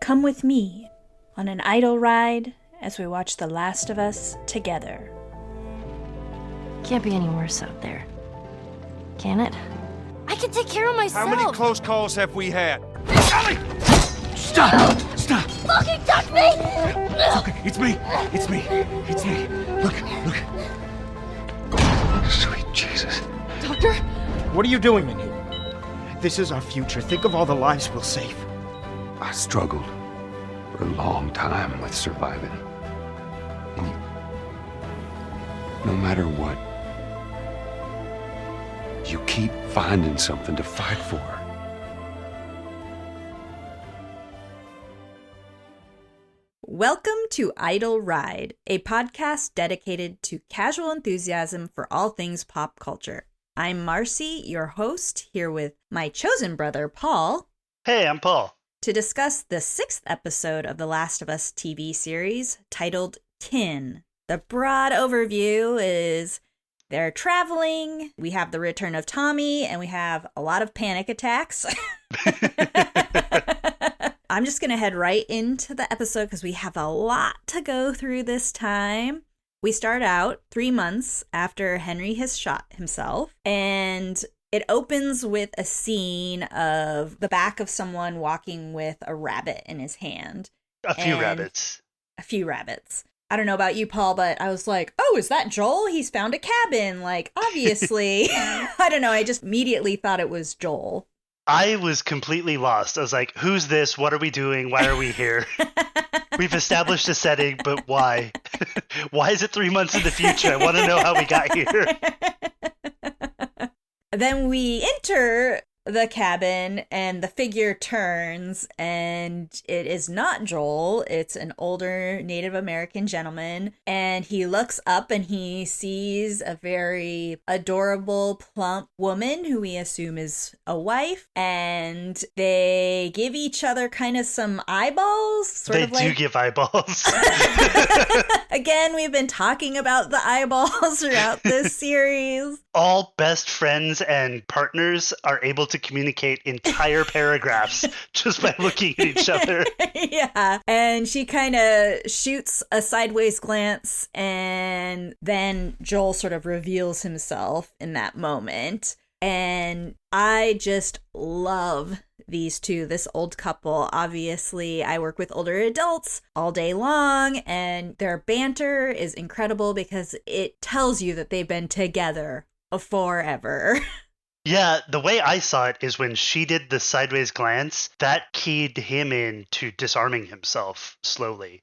Come with me on an idle ride as we watch The Last of Us together. Can't be any worse out there, can it? I can take care of myself. How many close calls have we had? Ellie! Stop! Stop! Fucking touch me! It's okay. It's me. It's me. It's me. Look. Sweet Jesus. Doctor? What are you doing in here? This is our future. Think of all the lives we'll save. I struggled for a long time with surviving. And no matter what, you keep finding something to fight for. Welcome to Idle Ride, a podcast dedicated to casual enthusiasm for all things pop culture. I'm Marcy, your host, here with my chosen brother, Paul. Hey, I'm Paul. To discuss the 6th episode of The Last of Us TV series, titled Tin. The broad overview is they're traveling, we have the return of Tommy, and we have a lot of panic attacks. I'm just going to head right into the episode because we have a lot to go through this time. We start out 3 months after Henry has shot himself, and it opens with a scene of the back of someone walking with a rabbit in his hand. A few rabbits. I don't know about you, Paul, but I was like, oh, is that Joel? He's found a cabin. Like, obviously. I don't know. I just immediately thought it was Joel. I was completely lost. I was like, who's this? What are we doing? Why are we here? We've established a setting, but why? Why is it 3 months in the future? I want to know how we got here. Then we enter the cabin and the figure turns and it is not Joel. It's an older Native American gentleman, and he looks up and he sees a very adorable, plump woman who we assume is a wife, and they give each other kind of some eyeballs. They do give eyeballs. Again, we've been talking about the eyeballs throughout this series. All best friends and partners are able to communicate entire paragraphs just by looking at each other. Yeah. And she kind of shoots a sideways glance, and then Joel sort of reveals himself in that moment. And I just love these two, this old couple. Obviously, I work with older adults all day long, and their banter is incredible because it tells you that they've been together forever. Yeah, the way I saw it is when she did the sideways glance, that keyed him in to disarming himself slowly,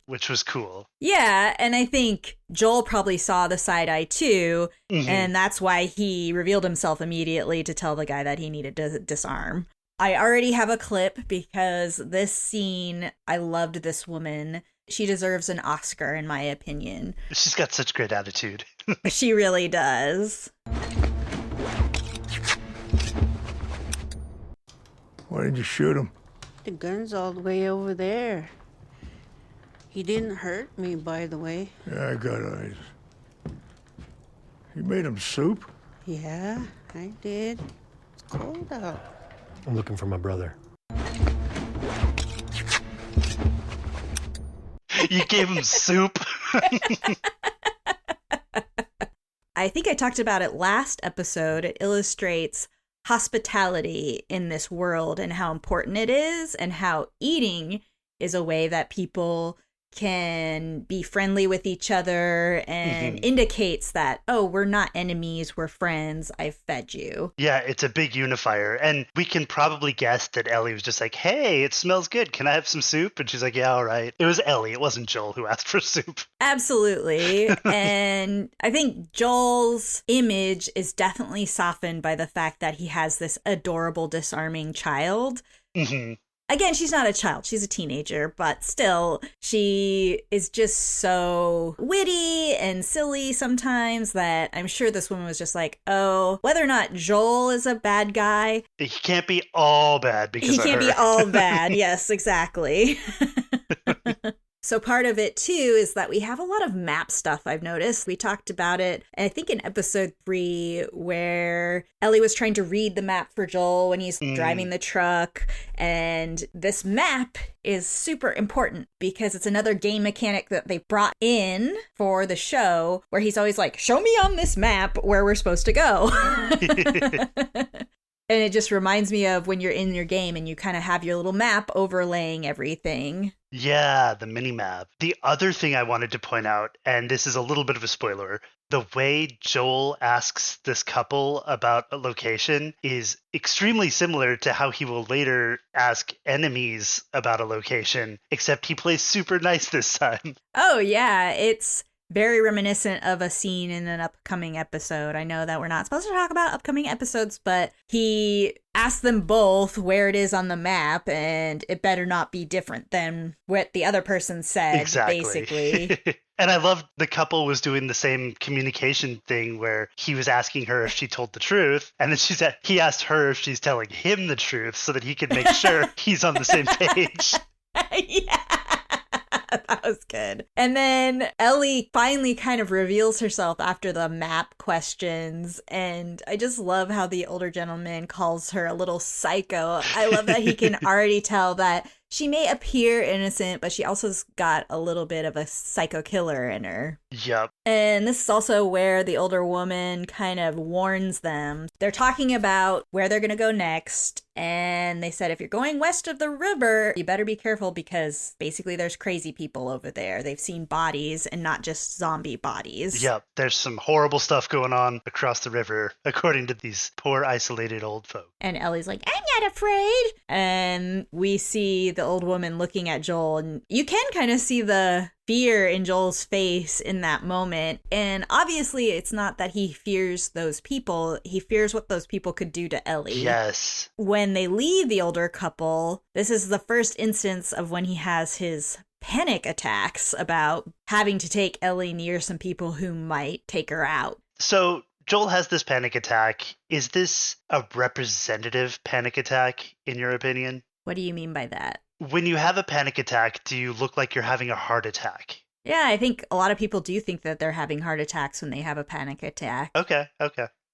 which was cool. Yeah, and I think Joel probably saw the side eye too, and that's why he revealed himself immediately to tell the guy that he needed to disarm. I already have a clip because this scene, I loved this woman. She deserves an Oscar, in my opinion. She's got such great attitude. She really does. Why did you shoot him? The gun's all the way over there. He didn't hurt me, by the way. Yeah, I got eyes. You made him soup? Yeah, I did. It's cold out. I'm looking for my brother. You gave him soup? I think I talked about it last episode. It illustrates hospitality in this world and how important it is, and how eating is a way that people can be friendly with each other and indicates that, oh, we're not enemies, we're friends, I've fed you. Yeah, it's a big unifier. And we can probably guess that Ellie was just like, hey, it smells good. Can I have some soup? And she's like, yeah, all right. It was Ellie. It wasn't Joel who asked for soup. Absolutely. And I think Joel's image is definitely softened by the fact that he has this adorable, disarming child. Again, she's not a child, she's a teenager, but still, she is just so witty and silly sometimes that I'm sure this woman was just like, oh, whether or not Joel is a bad guy. He can't be all bad because he of can't her. be all bad. Yes, exactly. So part of it too is that we have a lot of map stuff, I've noticed. We talked about it, I think in episode 3, where Ellie was trying to read the map for Joel when he's driving the truck. And this map is super important because it's another game mechanic that they brought in for the show, where he's always like, show me on this map where we're supposed to go. And it just reminds me of when you're in your game and you kind of have your little map overlaying everything. Yeah, the mini-map. The other thing I wanted to point out, and this is a little bit of a spoiler, the way Joel asks this couple about a location is extremely similar to how he will later ask enemies about a location, except he plays super nice this time. Oh, yeah. It's very reminiscent of a scene in an upcoming episode. I know that we're not supposed to talk about upcoming episodes, but he asked them both where it is on the map, and it better not be different than what the other person said, basically. And I loved the couple was doing the same communication thing where he was asking her if she told the truth, and then he asked her if she's telling him the truth so that he could make sure he's on the same page. Yeah. That was good. And then Ellie finally kind of reveals herself after the map questions. And I just love how the older gentleman calls her a little psycho. I love that he can already tell that she may appear innocent, but she also's got a little bit of a psycho killer in her. Yep. And this is also where the older woman kind of warns them. They're talking about where they're going to go next. And they said, if you're going west of the river, you better be careful because basically there's crazy people over there. They've seen bodies and not just zombie bodies. Yep. There's some horrible stuff going on across the river, according to these poor isolated old folk. And Ellie's like, I'm not afraid. And we see the old woman looking at Joel, and you can kind of see the fear in Joel's face in that moment. And obviously it's not that he fears those people. He fears what those people could do to Ellie. Yes. When they leave the older couple, this is the first instance of when he has his panic attacks about having to take Ellie near some people who might take her out. So Joel has this panic attack. Is this a representative panic attack, in your opinion? What do you mean by that? When you have a panic attack, do you look like you're having a heart attack? Yeah, I think a lot of people do think that they're having heart attacks when they have a panic attack. Okay.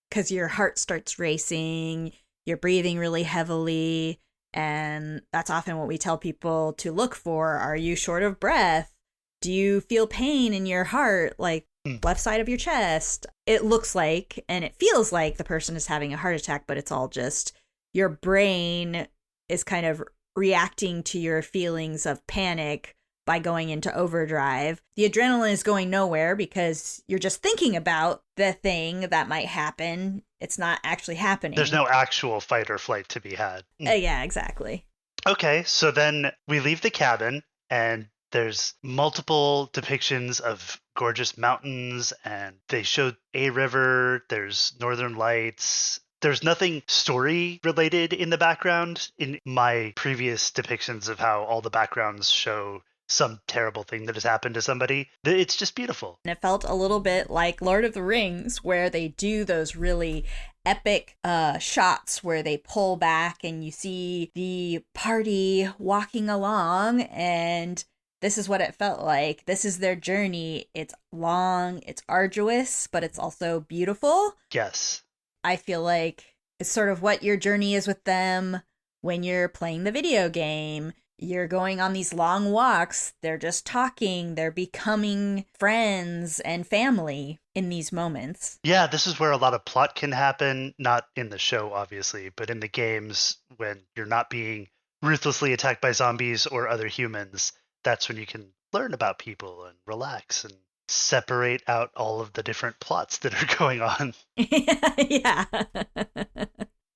Because your heart starts racing, you're breathing really heavily, and that's often what we tell people to look for. Are you short of breath? Do you feel pain in your heart, like left side of your chest? It looks like, and it feels like the person is having a heart attack, but it's all just your brain is kind of reacting to your feelings of panic by going into overdrive. The adrenaline is going nowhere because you're just thinking about the thing that might happen. It's not actually happening. There's no actual fight or flight to be had. Yeah, exactly. Okay, so then we leave the cabin, and there's multiple depictions of gorgeous mountains, and they show a river, there's northern lights. There's nothing story related in the background in my previous depictions of how all the backgrounds show some terrible thing that has happened to somebody. It's just beautiful. And it felt a little bit like Lord of the Rings, where they do those really epic shots where they pull back and you see the party walking along, and this is what it felt like. This is their journey. It's long, it's arduous, but it's also beautiful. Yes. I feel like it's sort of what your journey is with them when you're playing the video game. You're going on these long walks. They're just talking. They're becoming friends and family in these moments. Yeah, this is where a lot of plot can happen. Not in the show, obviously, but in the games when you're not being ruthlessly attacked by zombies or other humans. That's when you can learn about people and relax and separate out all of the different plots that are going on. Yeah.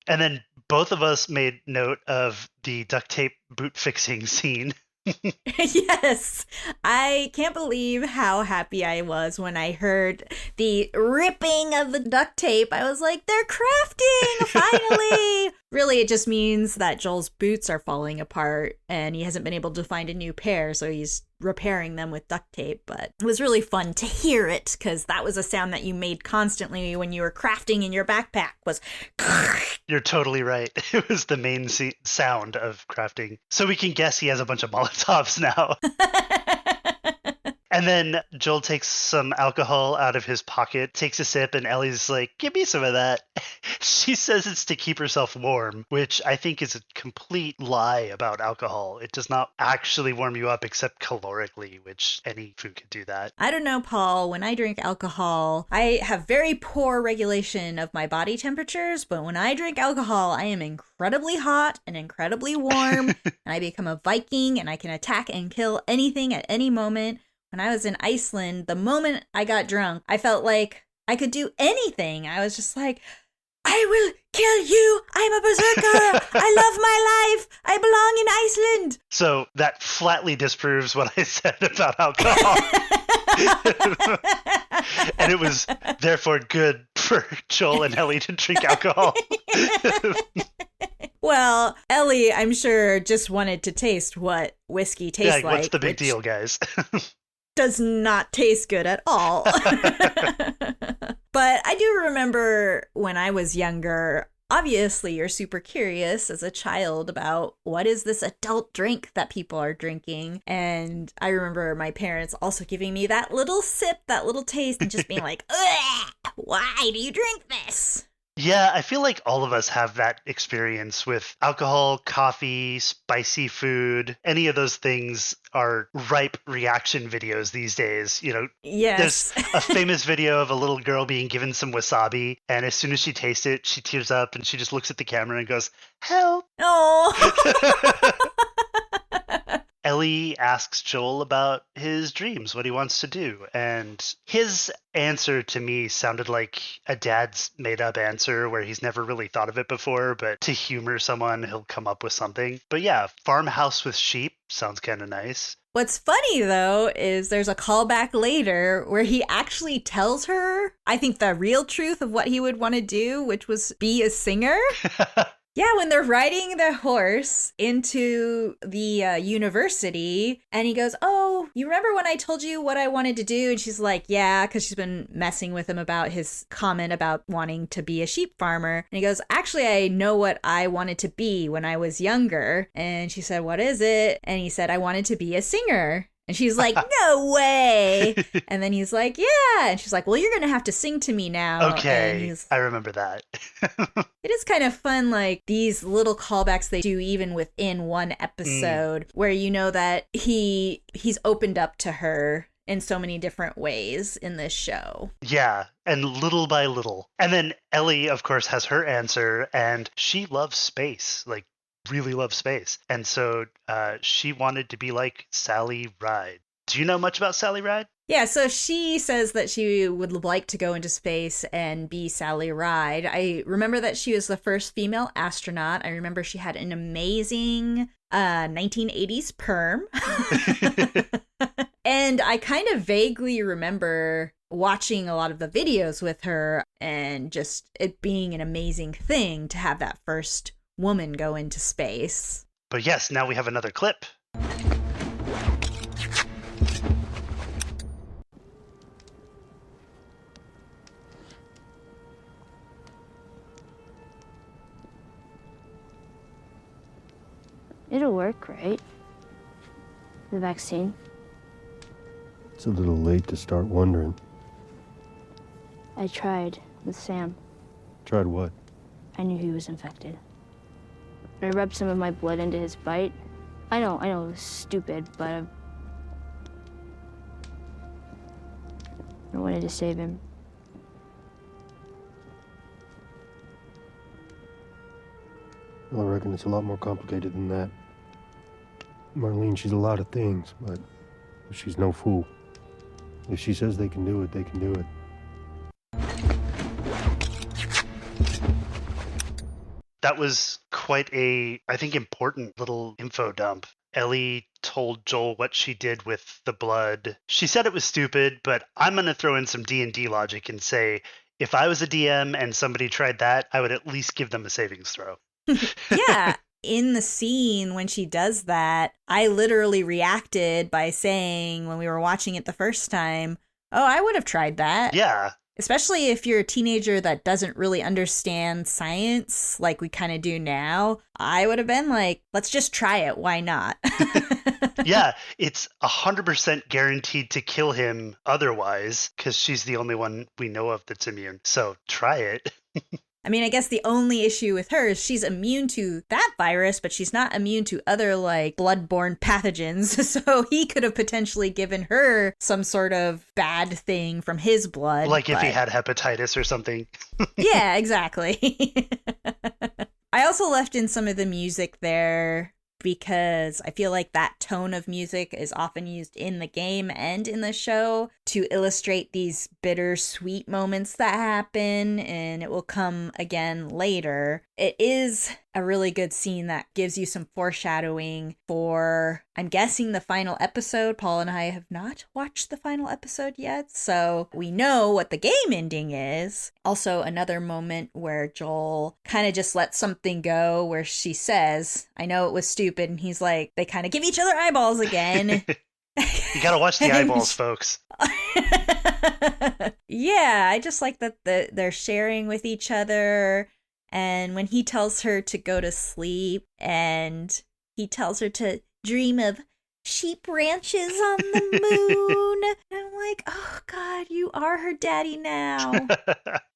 And then both of us made note of the duct tape boot fixing scene. Yes. I can't believe how happy I was when I heard the ripping of the duct tape. I was like, they're crafting, finally. Really, it just means that Joel's boots are falling apart and he hasn't been able to find a new pair, so he's repairing them with duct tape. But it was really fun to hear it because that was a sound that you made constantly when you were crafting in your backpack was... You're totally right. It was the main sound of crafting. So we can guess he has a bunch of Molotovs now. And then Joel takes some alcohol out of his pocket, takes a sip, and Ellie's like, give me some of that. She says it's to keep herself warm, which I think is a complete lie about alcohol. It does not actually warm you up except calorically, which any food could do that. I don't know, Paul. When I drink alcohol, I have very poor regulation of my body temperatures, but when I drink alcohol, I am incredibly hot and incredibly warm, and I become a Viking, and I can attack and kill anything at any moment. When I was in Iceland, the moment I got drunk, I felt like I could do anything. I was just like, I will kill you. I'm a berserker. I love my life. I belong in Iceland. So that flatly disproves what I said about alcohol. And it was therefore good for Joel and Ellie to drink alcohol. Well, Ellie, I'm sure, just wanted to taste what whiskey tastes like. What's the big deal, guys? Does not taste good at all. But I do remember when I was younger, obviously you're super curious as a child about what is this adult drink that people are drinking. And I remember my parents also giving me that little sip, that little taste, and just being like, ugh, why do you drink this? Yeah, I feel like all of us have that experience with alcohol, coffee, spicy food. Any of those things are ripe reaction videos these days. You know, yes. There's a famous video of a little girl being given some wasabi, and as soon as she tastes it, she tears up and she just looks at the camera and goes, help! Oh. Ellie asks Joel about his dreams, what he wants to do. And his answer to me sounded like a dad's made-up answer where he's never really thought of it before, but to humor someone, he'll come up with something. But yeah, farmhouse with sheep sounds kind of nice. What's funny, though, is there's a callback later where he actually tells her, I think, the real truth of what he would want to do, which was be a singer. Yeah, when they're riding the horse into the university, and he goes, oh, you remember when I told you what I wanted to do? And she's like, yeah, because she's been messing with him about his comment about wanting to be a sheep farmer. And he goes, actually, I know what I wanted to be when I was younger. And she said, what is it? And he said, I wanted to be a singer. And she's like, no way. And then he's like, yeah. And she's like, well, you're going to have to sing to me now. Okay, I remember that. It is kind of fun, like these little callbacks they do even within one episode where you know that he's opened up to her in so many different ways in this show. Yeah, and little by little. And then Ellie, of course, has her answer, and she loves space, like really loves space. And so she wanted to be like Sally Ride. Do you know much about Sally Ride? Yeah, so she says that she would like to go into space and be Sally Ride. I remember that she was the first female astronaut. I remember she had an amazing 1980s perm. And I kind of vaguely remember watching a lot of the videos with her and just it being an amazing thing to have that first woman go into space. But yes, now we have another clip. It'll work, right? The vaccine. It's a little late to start wondering. I tried with Sam. Tried what? I knew he was infected. I rubbed some of my blood into his bite. I know, it was stupid, but I wanted to save him. Well, I reckon it's a lot more complicated than that. Marlene, she's a lot of things, but she's no fool. If she says they can do it, they can do it. That was quite a, I think, important little info dump. Ellie told Joel what she did with the blood. She said it was stupid, but I'm going to throw in some D&D logic and say, if I was a DM and somebody tried that, I would at least give them a savings throw. Yeah. In the scene when she does that, I literally reacted by saying when we were watching it the first time, oh, I would have tried that. Yeah. especially if you're a teenager that doesn't really understand science like we kind of do now, I would have been like, let's just try it. Why not? Yeah, it's 100% guaranteed to kill him otherwise, because she's the only one we know of that's immune. So try it. I mean, I guess the only issue with her is she's immune to that virus, but she's not immune to other, like, bloodborne pathogens. So he could have potentially given her some sort of bad thing from his blood. Like if he had hepatitis or something. Yeah, exactly. I also left in some of the music there because I feel like that tone of music is often used in the game and in the show to illustrate these bittersweet moments that happen, and it will come again later. It is a really good scene that gives you some foreshadowing for, I'm guessing, the final episode. Paul and I have not watched the final episode yet, so we know what the game ending is. Also, another moment where Joel kind of just lets something go where she says, I know it was stupid, and he's like, they kind of give each other eyeballs again. You gotta watch the eyeballs, folks. Yeah, I just like that they're sharing with each other. And when he tells her to go to sleep and he tells her to dream of sheep ranches on the moon, I'm like, oh God, you are her daddy now.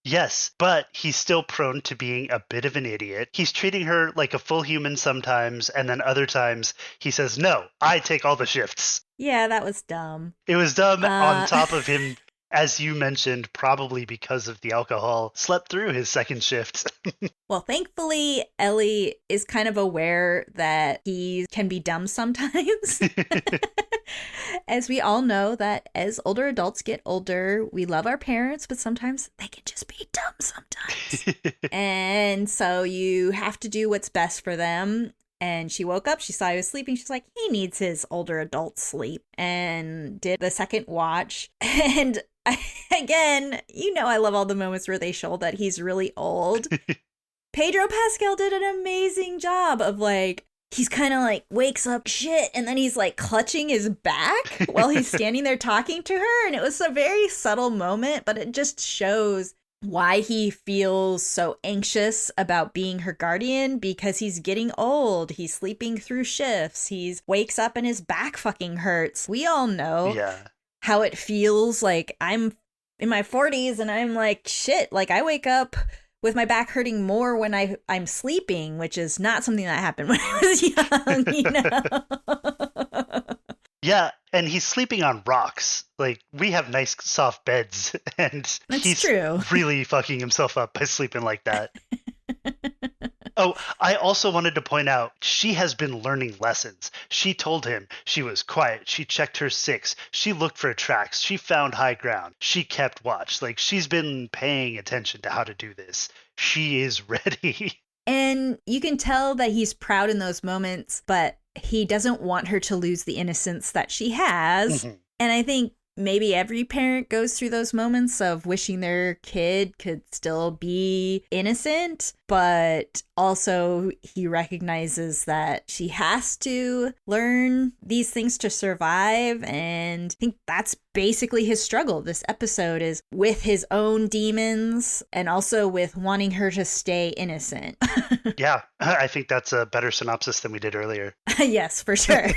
Yes, but he's still prone to being a bit of an idiot. He's treating her like a full human sometimes, and then other times he says, no, I take all the shifts. Yeah, that was dumb. It was dumb on top of him, as you mentioned, probably because of the alcohol, slept through his second shift. Well, thankfully, Ellie is kind of aware that he can be dumb sometimes. As we all know that as older adults get older, we love our parents, but sometimes they can just be dumb sometimes. And so you have to do what's best for them. And she woke up, she saw he was sleeping. She's like, he needs his older adult sleep, and did the second watch. And again, you know, I love all the moments where they show that he's really old. Pedro Pascal did an amazing job of like, he's kind of like wakes up shit, and then he's like clutching his back while he's standing there talking to her. And it was a very subtle moment, but it just shows why he feels so anxious about being her guardian, because he's getting old. He's sleeping through shifts. He wakes up and his back fucking hurts. We all know how it feels. Like, I'm in my 40s and I'm like, shit, like I wake up with my back hurting more when I'm sleeping, which is not something that happened when I was young, you know? Yeah, and he's sleeping on rocks. Like, we have nice soft beds, and he's really fucking himself up by sleeping like that. Oh, I also wanted to point out, she has been learning lessons. She told him she was quiet. She checked her six. She looked for tracks. She found high ground. She kept watch. Like, she's been paying attention to how to do this. She is ready. And you can tell that he's proud in those moments, but he doesn't want her to lose the innocence that she has. Mm-hmm. And I think maybe every parent goes through those moments of wishing their kid could still be innocent, but also he recognizes that she has to learn these things to survive. And I think that's basically his struggle. This episode is with his own demons and also with wanting her to stay innocent. Yeah, I think that's a better synopsis than we did earlier. Yes, for sure.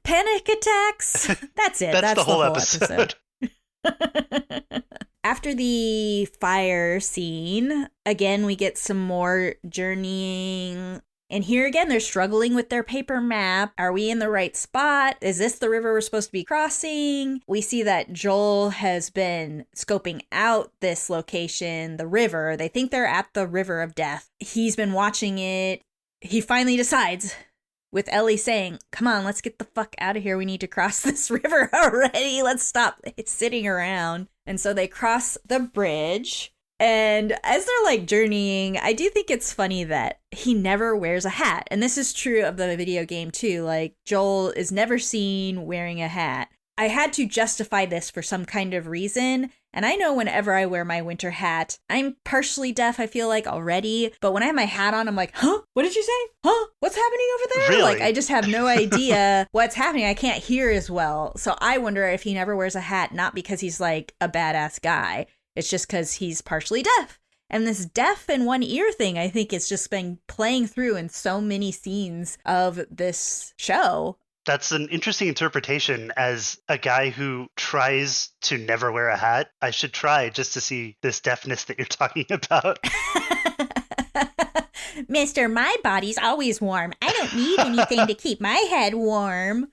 Panic attacks. That's it. That's the whole episode. After the fire scene, again, we get some more journeying. And here again, they're struggling with their paper map. Are we in the right spot? Is this the river we're supposed to be crossing? We see that Joel has been scoping out this location, the river. They think they're at the River of Death. He's been watching it. He finally decides, with Ellie saying, come on, let's get the fuck out of here. We need to cross this river already. Let's stop sitting around. And so they cross the bridge. And as they're like journeying, I do think it's funny that he never wears a hat. And this is true of the video game too. Like, Joel is never seen wearing a hat. I had to justify this for some kind of reason. And I know whenever I wear my winter hat, I'm partially deaf, I feel like, already. But when I have my hat on, I'm like, huh? What did you say? Huh? What's happening over there? Really? Like, I just have no idea what's happening. I can't hear as well. So I wonder if he never wears a hat, not because he's like a badass guy. It's just because he's partially deaf. And this deaf in one ear thing, I think it's just been playing through in so many scenes of this show. That's an interesting interpretation. As a guy who tries to never wear a hat, I should try just to see this deafness that you're talking about. Mister, my body's always warm. I don't need anything to keep my head warm.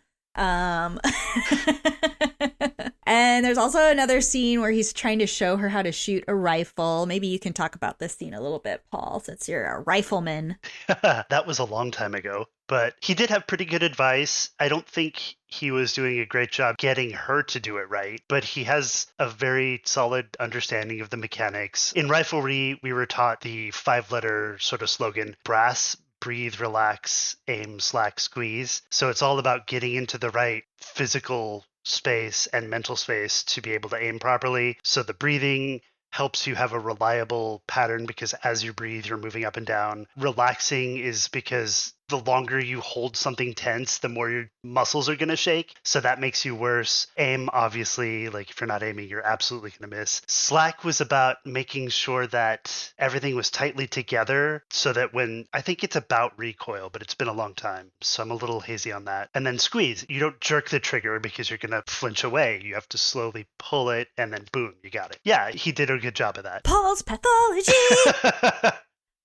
And there's also another scene where he's trying to show her how to shoot a rifle. Maybe you can talk about this scene a little bit, Paul, since you're a rifleman. That was a long time ago, but he did have pretty good advice. I don't think he was doing a great job getting her to do it right, but he has a very solid understanding of the mechanics. In riflery, we were taught the 5-letter sort of slogan, brass, breathe, relax, aim, slack, squeeze. So it's all about getting into the right physical space and mental space to be able to aim properly. So the breathing helps you have a reliable pattern because as you breathe, you're moving up and down. Relaxing is because the longer you hold something tense, the more your muscles are going to shake. So that makes you worse. Aim, obviously, like if you're not aiming, you're absolutely going to miss. Slack was about making sure that everything was tightly together so that when, I think it's about recoil, but it's been a long time. So I'm a little hazy on that. And then squeeze. You don't jerk the trigger because you're going to flinch away. You have to slowly pull it and then boom, you got it. Yeah, he did a good job of that. Paul's pathology.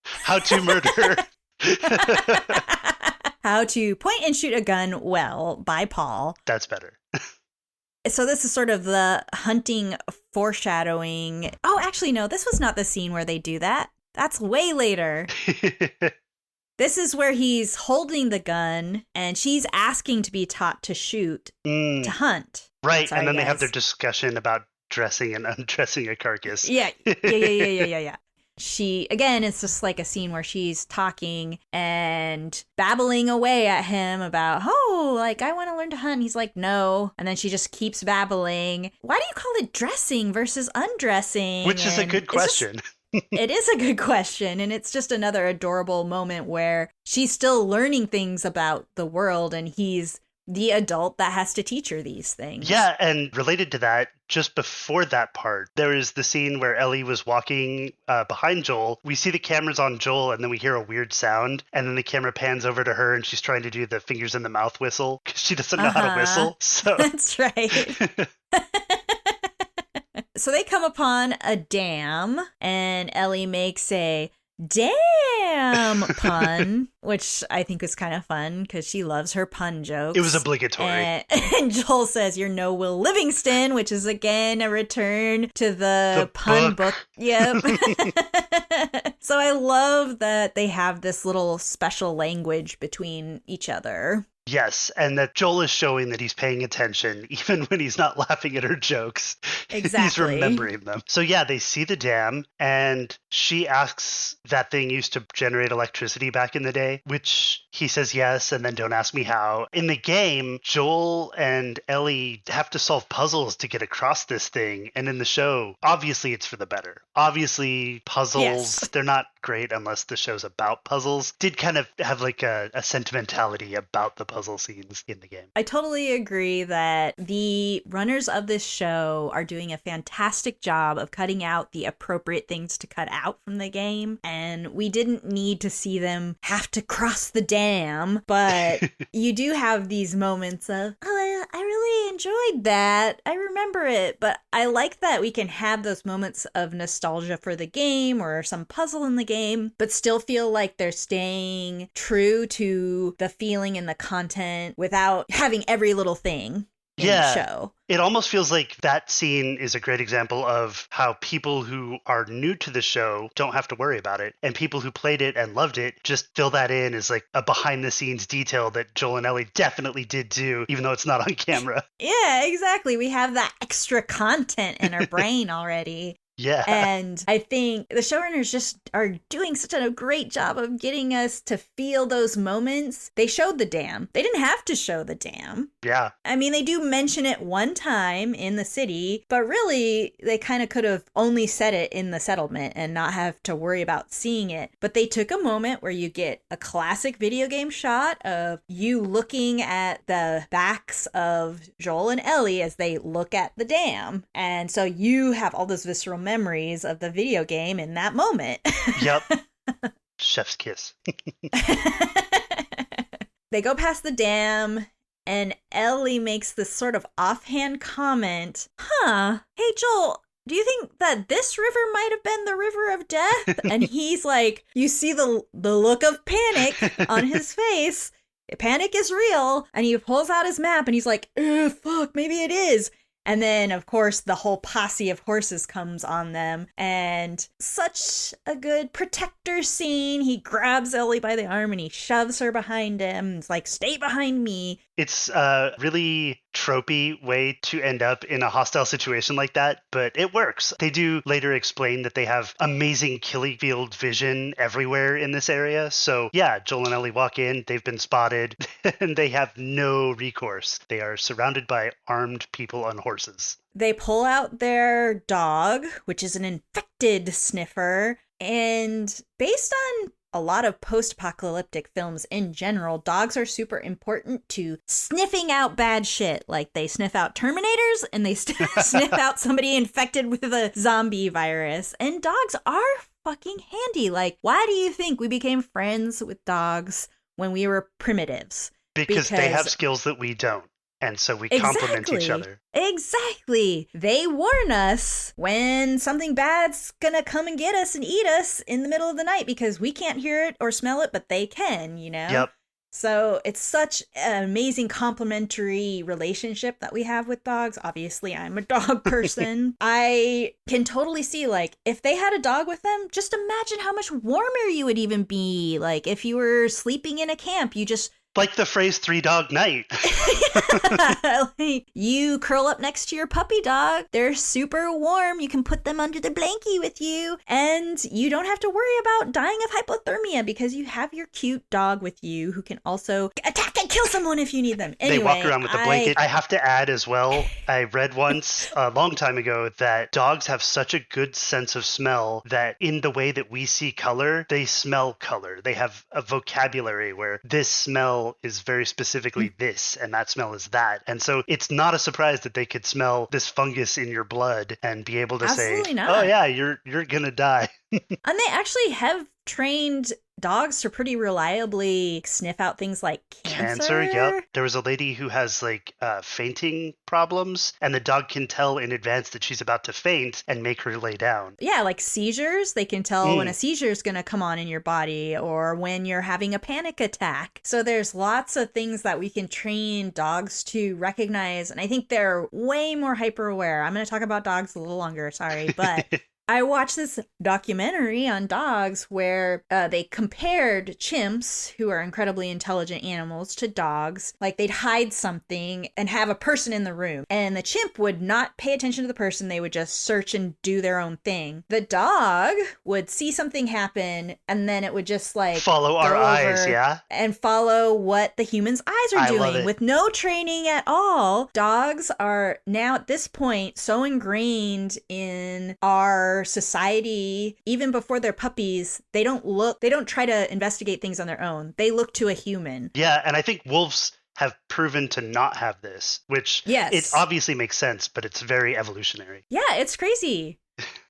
How to murder. How to point and shoot a gun well by Paul. That's better. So this is sort of the hunting foreshadowing. Oh, actually, no, this was not the scene where they do that. That's way later. This is where he's holding the gun and she's asking to be taught to shoot, to hunt. Right. Sorry, and then guys. they have their discussion about dressing and undressing a carcass. Yeah. She, again, it's just like a scene where she's talking and babbling away at him about, oh, like, I want to learn to hunt. And he's like, no. And then she just keeps babbling. Why do you call it dressing versus undressing? Which is a good question. It is a good question. And it's just another adorable moment where she's still learning things about the world and he's the adult that has to teach her these things. Yeah, and related to that, just before that part, there is the scene where Ellie was walking behind Joel. We see the cameras on Joel, and then we hear a weird sound, and then the camera pans over to her, and she's trying to do the fingers in the mouth whistle, because she doesn't know how to whistle. So That's right. So they come upon a dam, and Ellie makes a damn pun, which I think was kind of fun because she loves her pun jokes. It was obligatory. And Joel says, "You're no Will Livingston," which is again a return to the pun book. Yep. So I love that they have this little special language between each other. Yes, and that Joel is showing that he's paying attention, even when he's not laughing at her jokes. Exactly. He's remembering them. So yeah, they see the dam, and she asks that thing used to generate electricity back in the day, which he says yes, and then don't ask me how. In the game, Joel and Ellie have to solve puzzles to get across this thing, and in the show, obviously it's for the better. Obviously, puzzles, they're not great unless the show's about puzzles. Did kind of have like a sentimentality about the puzzle scenes in the game. I totally agree that the runners of this show are doing a fantastic job of cutting out the appropriate things to cut out from the game. And we didn't need to see them have to cross the dam, but you do have these moments of, oh, I really enjoyed that. I remember it. But I like that we can have those moments of nostalgia for the game or some puzzle in the game, but still feel like they're staying true to the feeling and the content without having every little thing in the show. It almost feels like that scene is a great example of how people who are new to the show don't have to worry about it. And people who played it and loved it just fill that in as like a behind the scenes detail that Joel and Ellie definitely did do, even though it's not on camera. Yeah, exactly. We have that extra content in our brain already. Yeah. And I think the showrunners just are doing such a great job of getting us to feel those moments. They showed the dam. They didn't have to show the dam. Yeah. I mean, they do mention it one time in the city, but really, they kind of could have only said it in the settlement and not have to worry about seeing it. But they took a moment where you get a classic video game shot of you looking at the backs of Joel and Ellie as they look at the dam. And so you have all those visceral memories of the video game in that moment. Yep. Chef's kiss. They go past the dam, and Ellie makes this sort of offhand comment. Hey, Joel, do you think that this river might have been the river of death? And he's like, you see the look of panic on his face. Panic is real. And he pulls out his map and he's like, fuck, maybe it is. And then, of course, the whole posse of horses comes on them. And such a good protector scene. He grabs Ellie by the arm and he shoves her behind him. It's like, stay behind me. It's a really tropey way to end up in a hostile situation like that, but it works. They do later explain that they have amazing killing field vision everywhere in this area. So yeah, Joel and Ellie walk in, they've been spotted, and they have no recourse. They are surrounded by armed people on horses. They pull out their dog, which is an infected sniffer, and based on a lot of post-apocalyptic films in general, dogs are super important to sniffing out bad shit. Like they sniff out Terminators and they sniff out somebody infected with a zombie virus. And dogs are fucking handy. Like, why do you think we became friends with dogs when we were primitives? Because they have skills that we don't. And so we complement each other. Exactly. They warn us when something bad's gonna come and get us and eat us in the middle of the night because we can't hear it or smell it, but they can, you know? Yep. So it's such an amazing complementary relationship that we have with dogs. Obviously, I'm a dog person. I can totally see, like, if they had a dog with them, just imagine how much warmer you would even be. Like, if you were sleeping in a camp, you just... Like the phrase 3-dog night. Like, you curl up next to your puppy dog. They're super warm. You can put them under the blankie with you. And you don't have to worry about dying of hypothermia because you have your cute dog with you who can also attack and kill someone if you need them. Anyway, they walk around with a blanket. I have to add as well, I read once a long time ago that dogs have such a good sense of smell that in the way that we see color, they smell color. They have a vocabulary where this smell is very specifically this and that smell is that. And so it's not a surprise that they could smell this fungus in your blood and be able to Absolutely say, not. oh yeah, you're gonna die. And they actually have trained dogs to pretty reliably sniff out things like cancer. Yep. There was a lady who has like fainting problems, and the dog can tell in advance that she's about to faint and make her lay down. Yeah, like seizures. They can tell when a seizure is going to come on in your body or when you're having a panic attack. So there's lots of things that we can train dogs to recognize. And I think they're way more hyper aware. I'm going to talk about dogs a little longer, sorry, but... I watched this documentary on dogs where they compared chimps, who are incredibly intelligent animals, to dogs. Like they'd hide something and have a person in the room. And the chimp would not pay attention to the person. They would just search and do their own thing. The dog would see something happen and then it would just like follow our eyes, yeah? And follow what the human's eyes are doing with no training at all. Dogs are now at this point so ingrained in our society, even before they're puppies, they don't try to investigate things on their own. They look to a human. Yeah, and I think wolves have proven to not have this, which it obviously makes sense, but it's very evolutionary. Yeah, it's crazy.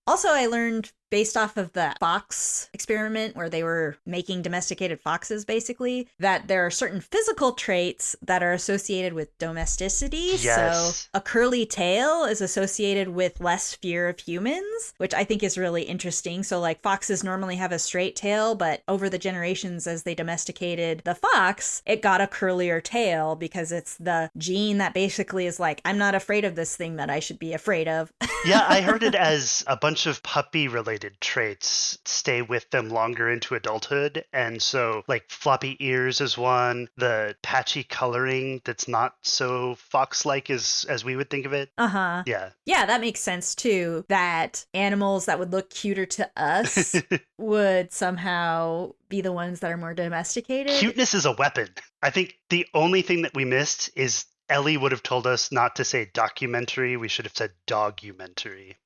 Also, I learned based off of the fox experiment where they were making domesticated foxes, basically, that there are certain physical traits that are associated with domesticity. Yes. So a curly tail is associated with less fear of humans, which I think is really interesting. So like foxes normally have a straight tail, but over the generations as they domesticated the fox, it got a curlier tail because it's the gene that basically is like, I'm not afraid of this thing that I should be afraid of. Yeah, I heard it as a bunch of puppy relationships related traits stay with them longer into adulthood. And so like floppy ears is one, the patchy coloring that's not so fox-like as we would think of it. Uh-huh. Yeah. Yeah, that makes sense too, that animals that would look cuter to us would somehow be the ones that are more domesticated. Cuteness is a weapon. I think the only thing that we missed is Ellie would have told us not to say documentary. We should have said dogumentary.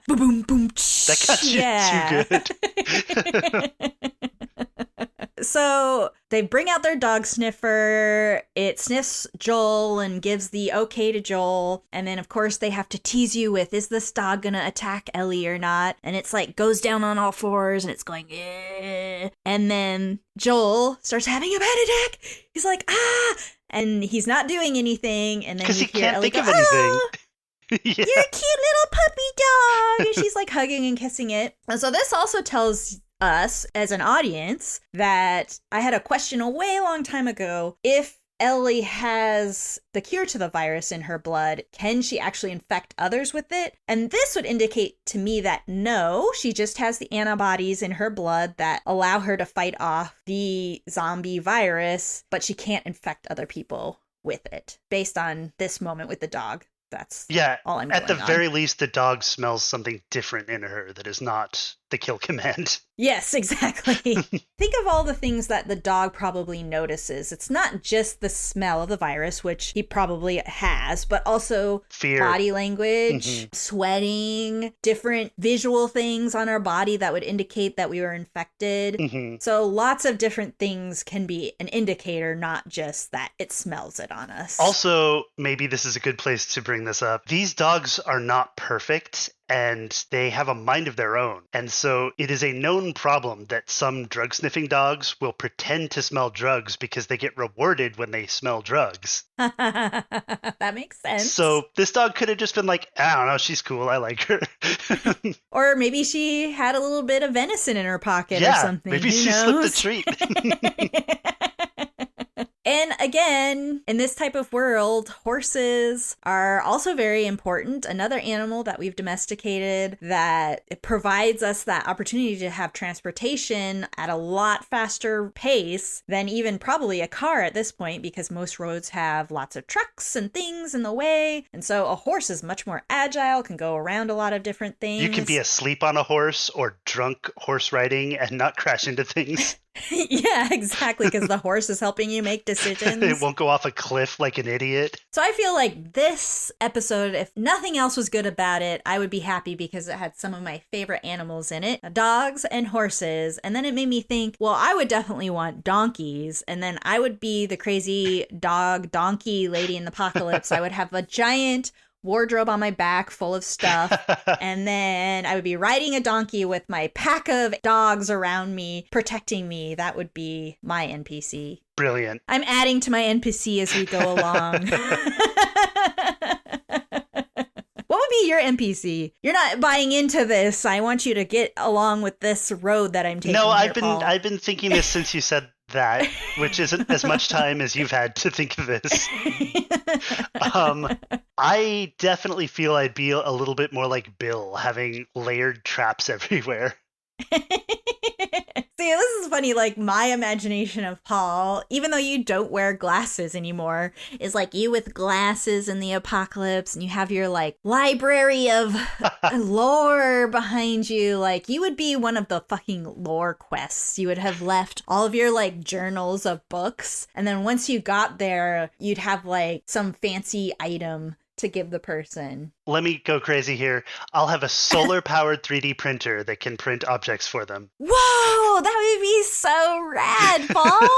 Boom, boom, boom. That got you too good. So they bring out their dog sniffer. It sniffs Joel and gives the okay to Joel. And then, of course, they have to tease you with, is this dog gonna attack Ellie or not? And it's like, goes down on all fours and it's going, eh. And then Joel starts having a panic attack. He's like, ah! And he's not doing anything. And then Because you he hear can't Ellie think go, of anything. ah! Yeah. You're a cute little puppy dog. And she's like hugging and kissing it. And so this also tells us as an audience that I had a question a way long time ago. If Ellie has the cure to the virus in her blood, can she actually infect others with it? And this would indicate to me that no, she just has the antibodies in her blood that allow her to fight off the zombie virus, but she can't infect other people with it based on this moment with the dog. That's all I'm at the going on. very least, the dog smells something different in her that is not the kill command. Yes, exactly. Think of all the things that the dog probably notices. It's not just the smell of the virus, which he probably has, but also fear, body language, sweating, different visual things on our body that would indicate that we were infected. So lots of different things can be an indicator, not just that it smells it on us. Also, maybe this is a good place to bring this up. These dogs are not perfect, and they have a mind of their own. And so it is a known problem that some drug sniffing dogs will pretend to smell drugs because they get rewarded when they smell drugs. That makes sense. So this dog could have just been like, I don't know, she's cool, I like her. Or maybe she had a little bit of venison in her pocket or something. Maybe Who she knows? slipped a treat. And again, in this type of world, horses are also very important. Another animal that we've domesticated that provides us that opportunity to have transportation at a lot faster pace than even probably a car at this point, because most roads have lots of trucks and things in the way. And so a horse is much more agile, can go around a lot of different things. You can be asleep on a horse or drunk horse riding and not crash into things. Yeah, exactly, because the horse is helping you make decisions. It won't go off a cliff like an idiot. So I feel like this episode, if nothing else was good about it, I would be happy because it had some of my favorite animals in it, dogs and horses. And then it made me think, well, I would definitely want donkeys. And then I would be the crazy donkey lady in the apocalypse. I would have a giant wardrobe on my back full of stuff, and then I would be riding a donkey with my pack of dogs around me protecting me. That would be my NPC. Brilliant. I'm adding to my NPC as we go along. What would be your NPC? You're not buying into this. I want you to get along with this road that I'm taking. No, here, I've been thinking this since you said that, which isn't as much time as you've had to think of this. I definitely feel I'd be a little bit more like Bill, having layered traps everywhere. See, this is funny. Like, my imagination of Paul, even though you don't wear glasses anymore, is like you with glasses in the apocalypse, and you have your like library of lore behind you. Like, you would be one of the fucking lore quests. You would have left all of your like journals of books, and then once you got there, you'd have like some fancy item to give the person. Let me go crazy here. I'll have a solar-powered 3D printer that can print objects for them. Whoa, that would be so rad, Paul!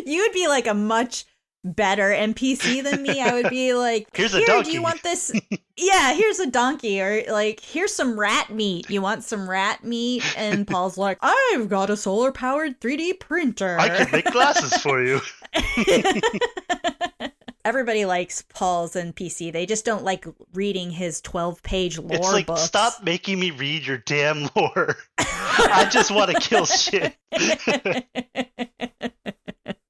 You would be like a much better NPC than me. I would be like, here's a donkey. Do you want this? Yeah, here's a donkey. Or like, here's some rat meat. You want some rat meat? And Paul's like, I've got a solar-powered 3D printer. I can make glasses for you. Everybody likes Paul's NPC. They just don't like reading his 12-page lore It's like, books. Stop making me read your damn lore. I just want to kill shit.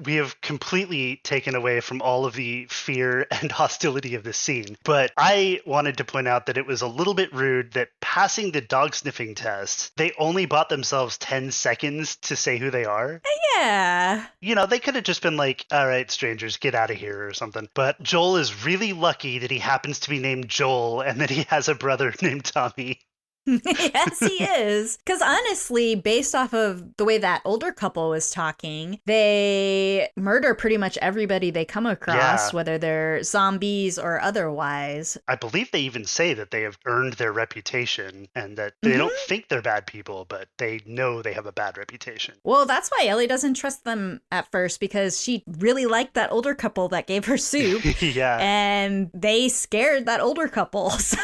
we have completely taken away from all of the fear and hostility of this scene. But I wanted to point out that it was a little bit rude that passing the dog sniffing test, they only bought themselves 10 seconds to say who they are. Yeah. You know, they could have just been like, all right, strangers, get out of here or something. But Joel is really lucky that he happens to be named Joel and that he has a brother named Tommy. Yes, he is. Because honestly, based off of the way that older couple was talking, they murder pretty much everybody they come across, whether they're zombies or otherwise. I believe they even say that they have earned their reputation and that they don't think they're bad people, but they know they have a bad reputation. Well, that's why Ellie doesn't trust them at first, because she really liked that older couple that gave her soup. Yeah. And they scared that older couple. So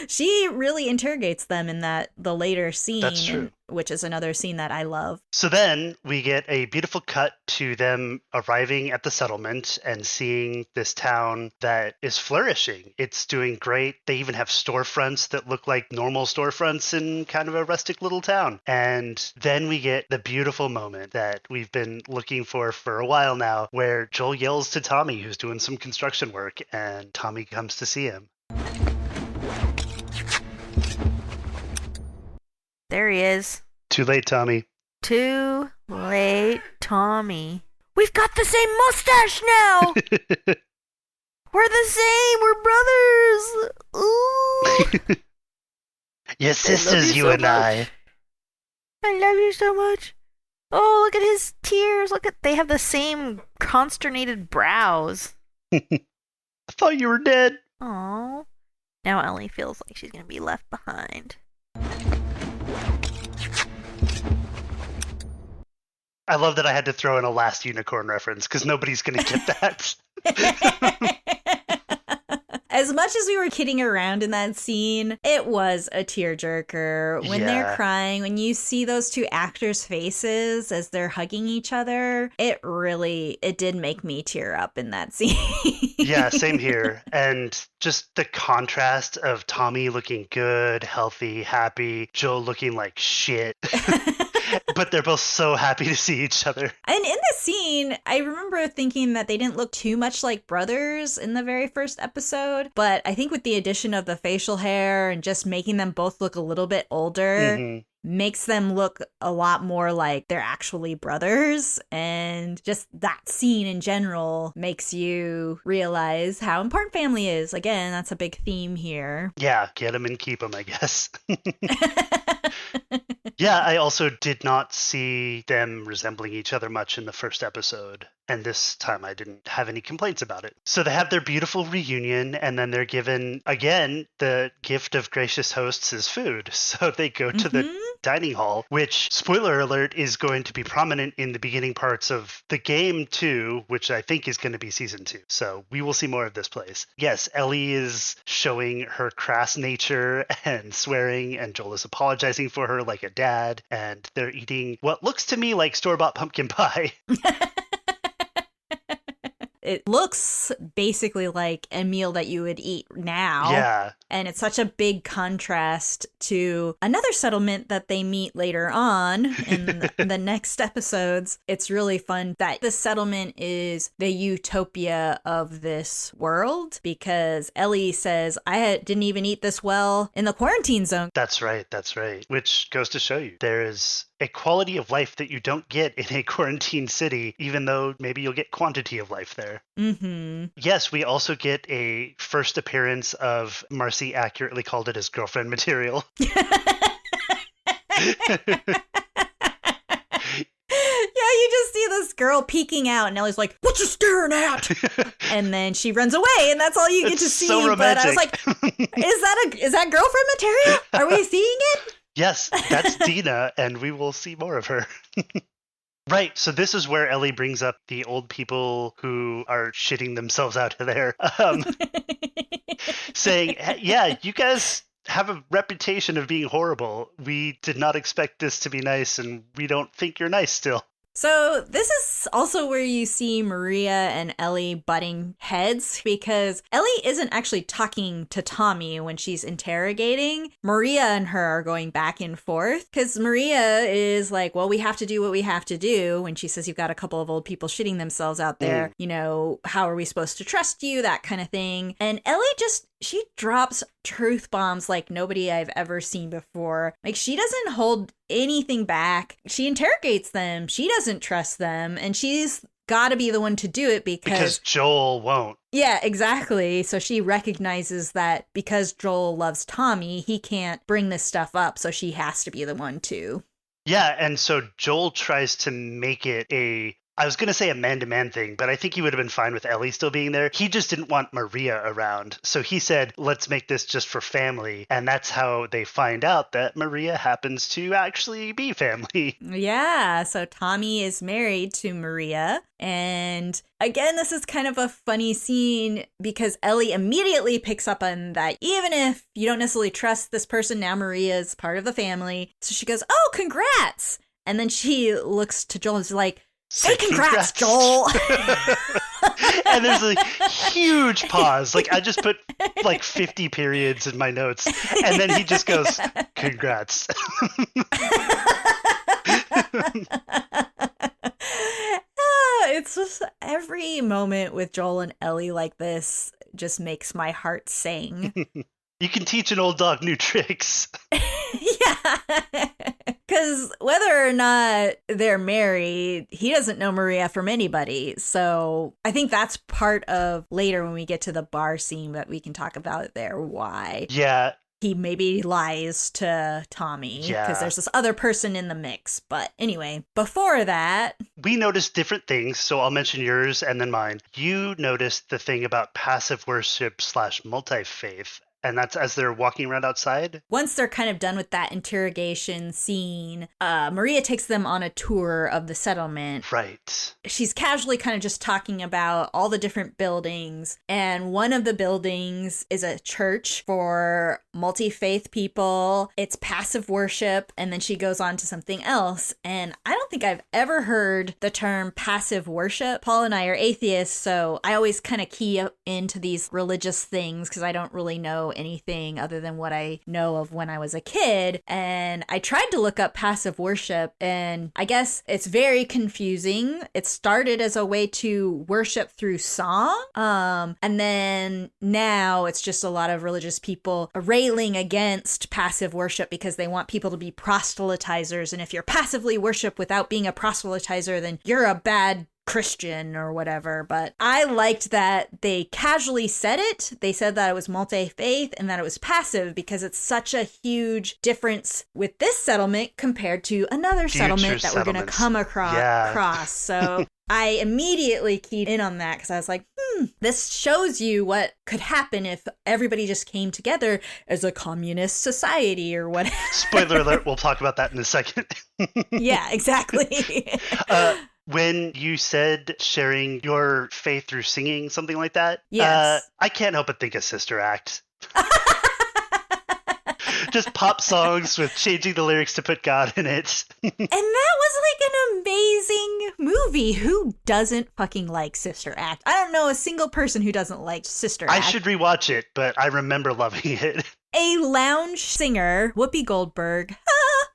she really interrogates them in the later scene. That's true. Which is another scene that I love. So then we get a beautiful cut to them arriving at the settlement and seeing this town that is flourishing. It's doing great. They even have storefronts that look like normal storefronts in kind of a rustic little town. And then we get the beautiful moment that we've been looking for a while now, where Joel yells to Tommy, who's doing some construction work, and Tommy comes to see him. There he is. Too late, Tommy. Too late, Tommy. We've got the same mustache now! We're the same! We're brothers! Ooh! Your sisters, you and I. I love you so much. Oh, look at his tears. They have the same consternated brows. I thought you were dead. Aww. Now Ellie feels like she's gonna be left behind. I love that I had to throw in a Last Unicorn reference because nobody's going to get that. As much as we were kidding around in that scene, it was a tearjerker. When they're crying, when you see those two actors' faces as they're hugging each other, it did make me tear up in that scene. Yeah, same here. And just the contrast of Tommy looking good, healthy, happy, Joel looking like shit. But they're both so happy to see each other. And in the scene, I remember thinking that they didn't look too much like brothers in the very first episode. But I think with the addition of the facial hair and just making them both look a little bit older, makes them look a lot more like they're actually brothers. And just that scene in general makes you realize how important family is. Again, that's a big theme here. Yeah, get them and keep them, I guess. Yeah, I also did not see them resembling each other much in the first episode. And this time I didn't have any complaints about it. So they have their beautiful reunion, and then they're given, again, the gift of gracious hosts is food. So they go to the dining hall, which, spoiler alert, is going to be prominent in the beginning parts of the game too, which I think is going to be season 2. So we will see more of this place. Yes, Ellie is showing her crass nature and swearing, and Joel is apologizing for her like a dad, and they're eating what looks to me like store-bought pumpkin pie. It looks basically like a meal that you would eat now. Yeah. And it's such a big contrast to another settlement that they meet later on in the next episodes. It's really fun that the settlement is the utopia of this world, because Ellie says, I didn't even eat this well in the quarantine zone. That's right. Which goes to show you there is a quality of life that you don't get in a quarantine city, even though maybe you'll get quantity of life there. Yes, we also get a first appearance of, Marcy accurately called it as girlfriend material. Yeah, you just see this girl peeking out, and Ellie's like, "What you staring at?" And then she runs away, and that's all you get to see. So but I was like, is that girlfriend material? Are we seeing it? Yes, that's Dina, and we will see more of her. Right, so this is where Ellie brings up the old people who are shitting themselves out of there, saying, yeah, you guys have a reputation of being horrible. We did not expect this to be nice, and we don't think you're nice still. So this is also where you see Maria and Ellie butting heads, because Ellie isn't actually talking to Tommy when she's interrogating. Maria and her are going back and forth, because Maria is like, well, we have to do what we have to do. When she says you've got a couple of old people shitting themselves out there, you know, how are we supposed to trust you? That kind of thing. And Ellie she drops truth bombs like nobody I've ever seen before. Like, she doesn't hold anything back. She interrogates them. She doesn't trust them. And she's got to be the one to do it because Joel won't. Yeah, exactly. So she recognizes that because Joel loves Tommy, he can't bring this stuff up. So she has to be the one to. Yeah, and so Joel tries to make it I was going to say a man-to-man thing, but I think he would have been fine with Ellie still being there. He just didn't want Maria around. So he said, let's make this just for family. And that's how they find out that Maria happens to actually be family. Yeah, so Tommy is married to Maria. And again, this is kind of a funny scene because Ellie immediately picks up on that. Even if you don't necessarily trust this person, now Maria is part of the family. So she goes, oh, congrats. And then she looks to Joel and is like, say congrats, Joel. And there's a huge pause. Like, I just put like 50 periods in my notes. And then he just goes, congrats. It's just every moment with Joel and Ellie like this just makes my heart sing. You can teach an old dog new tricks. Yeah. Because whether or not they're married, he doesn't know Maria from anybody. So I think that's part of later when we get to the bar scene that we can talk about there, why. Yeah. He maybe lies to Tommy because there's this other person in the mix. But anyway, before that, we noticed different things. So I'll mention yours and then mine. You noticed the thing about passive worship / multi-faith. And that's as they're walking around outside? Once they're kind of done with that interrogation scene, Maria takes them on a tour of the settlement. Right. She's casually kind of just talking about all the different buildings. And one of the buildings is a church for multi-faith people. It's passive worship. And then she goes on to something else. And I don't think I've ever heard the term passive worship. Paul and I are atheists, so I always kind of key into these religious things because I don't really know anything other than what I know of when I was a kid. And I tried to look up passive worship, and I guess it's very confusing. It started as a way to worship through song. And then now it's just a lot of religious people railing against passive worship because they want people to be proselytizers. And if you're passively worship without being a proselytizer, then you're a bad Christian or whatever. But I liked that they casually said it. They said that it was multi-faith and that it was passive because it's such a huge difference with this settlement compared to another settlement that we're going to come across. So I immediately keyed in on that because I was like, this shows you what could happen if everybody just came together as a communist society or whatever. Spoiler alert, we'll talk about that in a second. Yeah, exactly. When you said sharing your faith through singing, something like that, yes. I can't help but think of Sister Act. Just pop songs with changing the lyrics to put God in it. And that was like an amazing movie. Who doesn't fucking like Sister Act? I don't know a single person who doesn't like Sister Act. I should rewatch it, but I remember loving it. A lounge singer, Whoopi Goldberg,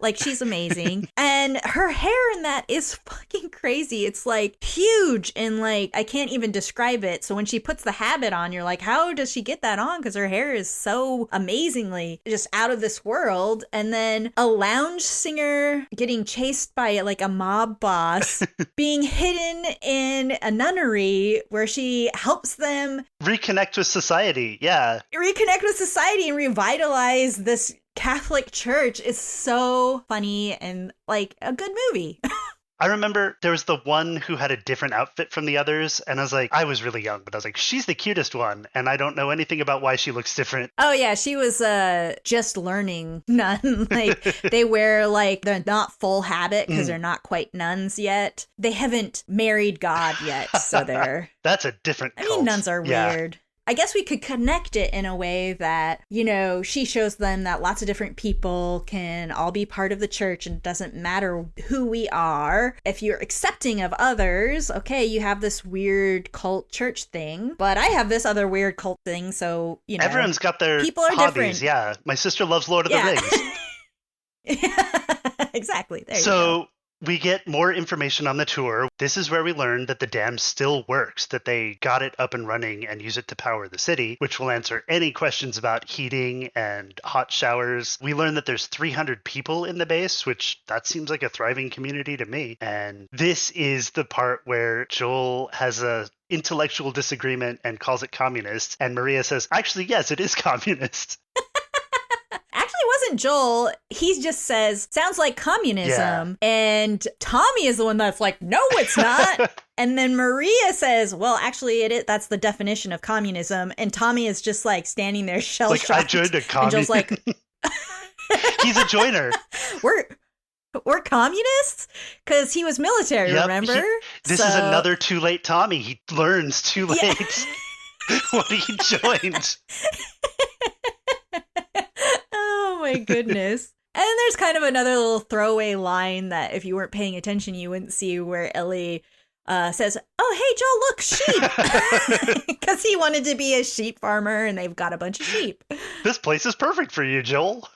like she's amazing. And her hair in that is fucking crazy. It's like huge and like I can't even describe it. So when she puts the habit on, you're like, how does she get that on? Because her hair is so amazingly just out of this world. And then a lounge singer getting chased by like a mob boss, being hidden in a nunnery where she helps them reconnect with society. Yeah. Reconnect with society and revitalize this Catholic church is so funny and like a good movie. I remember there was the one who had a different outfit from the others, and I was like, I was really young, but I was like, she's the cutest one, and I don't know anything about why she looks different. Oh yeah, she was just learning nun. Like they wear like they're not full habit because they're not quite nuns yet. They haven't married God yet, so they're That's a different cult. I mean, nuns are weird. I guess we could connect it in a way that, she shows them that lots of different people can all be part of the church and it doesn't matter who we are. If you're accepting of others, okay, you have this weird cult church thing, but I have this other weird cult thing, so, everyone's got their people are hobbies. different. Yeah. My sister loves Lord of the Rings. Exactly. There you So go. we get more information on the tour. This is where we learn that the dam still works, that they got it up and running and use it to power the city, which will answer any questions about heating and hot showers. We learn that there's 300 people in the base, which that seems like a thriving community to me. And this is the part where Joel has a intellectual disagreement and calls it communist. And Maria says, actually, yes, it is communist. Actually, it wasn't Joel. He just says, sounds like communism. Yeah. And Tommy is the one that's like, no, it's not. And then Maria says, well, actually, it is. That's the definition of communism. And Tommy is just like standing there shell-shocked. Like, I joined a And Joel's communist. like, He's a joiner. We're communists? Because he was military, Yep, remember? This is another too late Tommy. He learns too late what he joined. Oh my goodness. And then there's kind of another little throwaway line that if you weren't paying attention, you wouldn't see, where Ellie says, oh, hey, Joel, look, sheep. Because he wanted to be a sheep farmer and they've got a bunch of sheep. This place is perfect for you, Joel.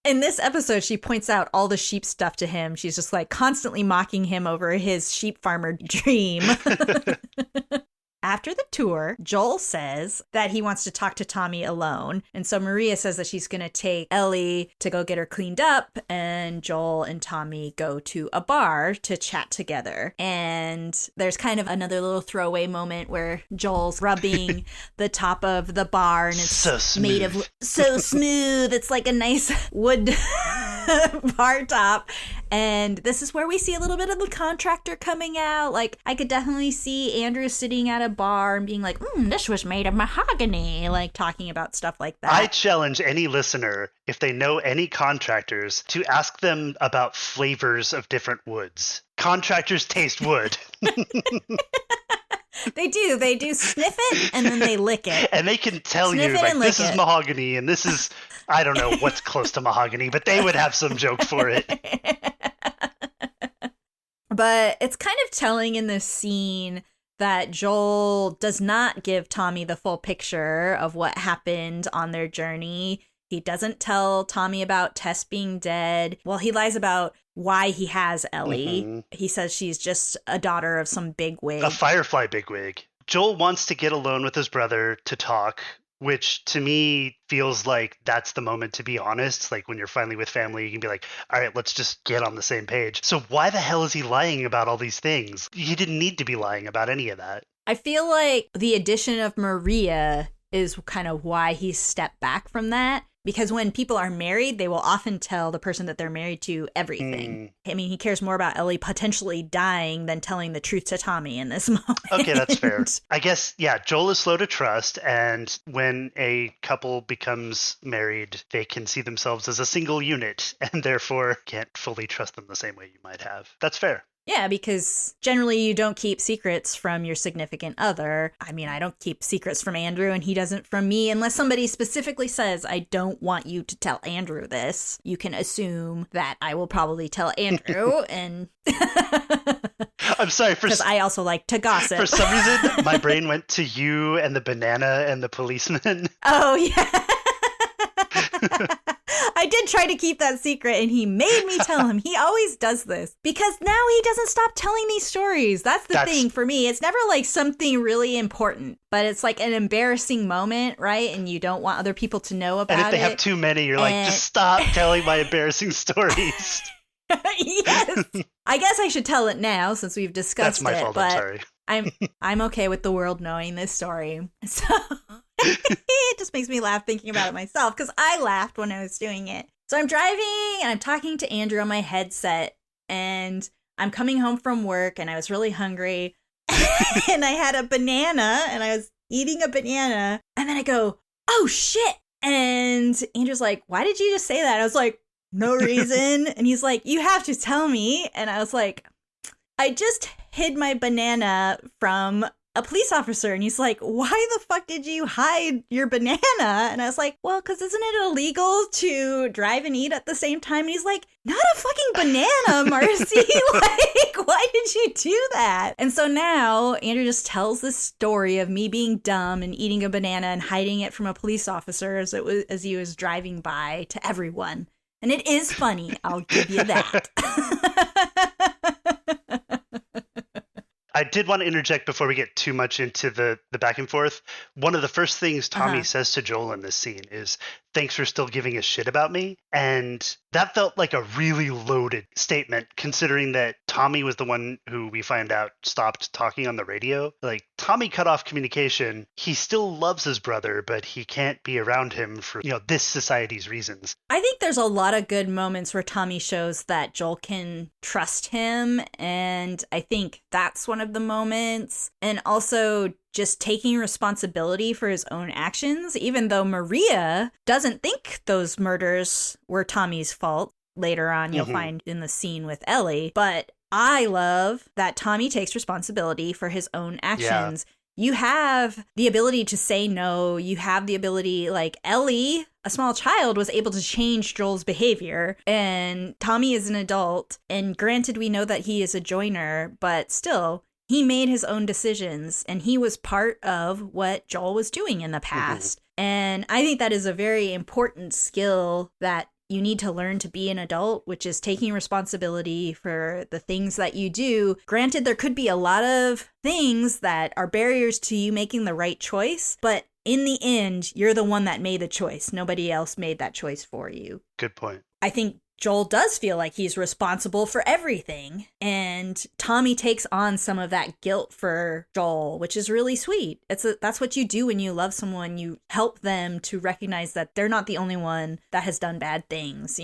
In this episode, she points out all the sheep stuff to him. She's just like constantly mocking him over his sheep farmer dream. After the tour, Joel says that he wants to talk to Tommy alone. And so Maria says that she's going to take Ellie to go get her cleaned up. And Joel and Tommy go to a bar to chat together. And there's kind of another little throwaway moment where Joel's rubbing the top of the bar. And it's so smooth. made of so smooth. It's like a nice wood bar top. And this is where we see a little bit of the contractor coming out. Like, I could definitely see Andrew sitting at a bar and being like, this was made of mahogany, like talking about stuff like that. I challenge any listener, if they know any contractors, to ask them about flavors of different woods. Contractors taste wood. They do sniff it and then they lick it. And they can tell Sniff you, it like, and lick this is it. mahogany and this is, I don't know what's close to mahogany, but they would have some joke for it. But it's kind of telling in this scene that Joel does not give Tommy the full picture of what happened on their journey. He doesn't tell Tommy about Tess being dead. Well, he lies about why he has Ellie. Mm-hmm. He says she's just a daughter of some bigwig. A Firefly bigwig. Joel wants to get alone with his brother to talk, which to me feels like that's the moment to be honest. Like when you're finally with family, you can be like, all right, let's just get on the same page. So why the hell is he lying about all these things? He didn't need to be lying about any of that. I feel like the addition of Maria is kind of why he stepped back from that. Because when people are married, they will often tell the person that they're married to everything. I mean, he cares more about Ellie potentially dying than telling the truth to Tommy in this moment. Okay, that's fair. I guess, yeah, Joel is slow to trust, and when a couple becomes married, they can see themselves as a single unit, and therefore can't fully trust them the same way you might have. That's fair. Yeah, because generally you don't keep secrets from your significant other. I mean, I don't keep secrets from Andrew, and he doesn't from me, unless somebody specifically says, I don't want you to tell Andrew this. You can assume that I will probably tell Andrew, and... I'm sorry, because I also like to gossip. For some reason, my brain went to you and the banana and the policeman. Oh, yeah. I did try to keep that secret, and he made me tell him. He always does this because now he doesn't stop telling these stories. That's the thing for me. It's never like something really important, but it's like an embarrassing moment, right? And you don't want other people to know about it. And if they have too many, you're like, just stop telling my embarrassing stories. Yes. I guess I should tell it now since we've discussed it. That's my fault. But I'm sorry. I'm okay with the world knowing this story. So it just makes me laugh thinking about it myself because I laughed when I was doing it. So I'm driving and I'm talking to Andrew on my headset, and I'm coming home from work and I was really hungry and I had a banana and I was eating a banana, and then I go, oh shit. And Andrew's like, why did you just say that? I was like, no reason. And he's like, you have to tell me. And I was like, I just hid my banana from a police officer, and he's like, why the fuck did you hide your banana? And I was like, well, because isn't it illegal to drive and eat at the same time? And he's like, not a fucking banana, Marcy. Like, why did you do that? And so now Andrew just tells this story of me being dumb and eating a banana and hiding it from a police officer as he was driving by to everyone. And it is funny, I'll give you that. I did want to interject before we get too much into the back and forth. One of the first things Tommy says to Joel in this scene is, thanks for still giving a shit about me. And that felt like a really loaded statement, considering that Tommy was the one who we find out stopped talking on the radio. Like, Tommy cut off communication. He still loves his brother, but he can't be around him for, this society's reasons. I think there's a lot of good moments where Tommy shows that Joel can trust him. And I think that's one of the moments. And also just taking responsibility for his own actions, even though Maria doesn't think those murders were Tommy's fault. Later on, you'll find in the scene with Ellie. But I love that Tommy takes responsibility for his own actions. Yeah. You have the ability to say no. You have the ability, like Ellie, a small child, was able to change Joel's behavior. And Tommy is an adult. And granted, we know that he is a joiner, but still, he made his own decisions, and he was part of what Joel was doing in the past. And I think that is a very important skill that you need to learn to be an adult, which is taking responsibility for the things that you do. Granted, there could be a lot of things that are barriers to you making the right choice, but in the end, you're the one that made the choice. Nobody else made that choice for you. Good point. I think Joel does feel like he's responsible for everything, and Tommy takes on some of that guilt for Joel, which is really sweet. That's what you do when you love someone. You help them to recognize that they're not the only one that has done bad things,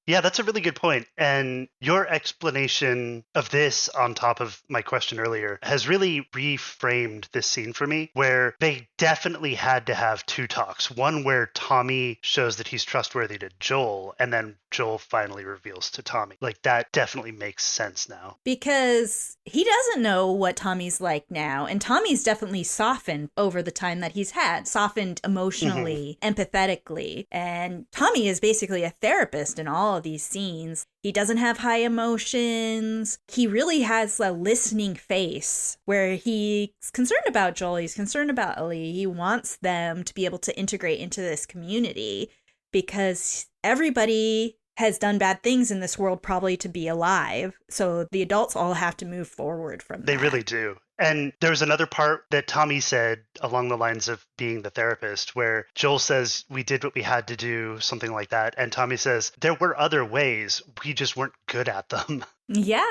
Yeah, that's a really good point. And your explanation of this on top of my question earlier has really reframed this scene for me, where they definitely had to have two talks. One where Tommy shows that he's trustworthy to Joel, and then Joel finally reveals to Tommy. Like, that definitely makes sense now. Because he doesn't know what Tommy's like now, and Tommy's definitely softened over the time that he's had, softened emotionally, empathetically, and Tommy is basically a therapist in all of these scenes. He doesn't have high emotions. He really has a listening face where he's concerned about Joel, he's concerned about Ellie. He wants them to be able to integrate into this community because everybody has done bad things in this world probably to be alive. So the adults all have to move forward from that. They really do. And there was another part that Tommy said along the lines of being the therapist where Joel says, we did what we had to do, something like that. And Tommy says, there were other ways. We just weren't good at them. Yeah.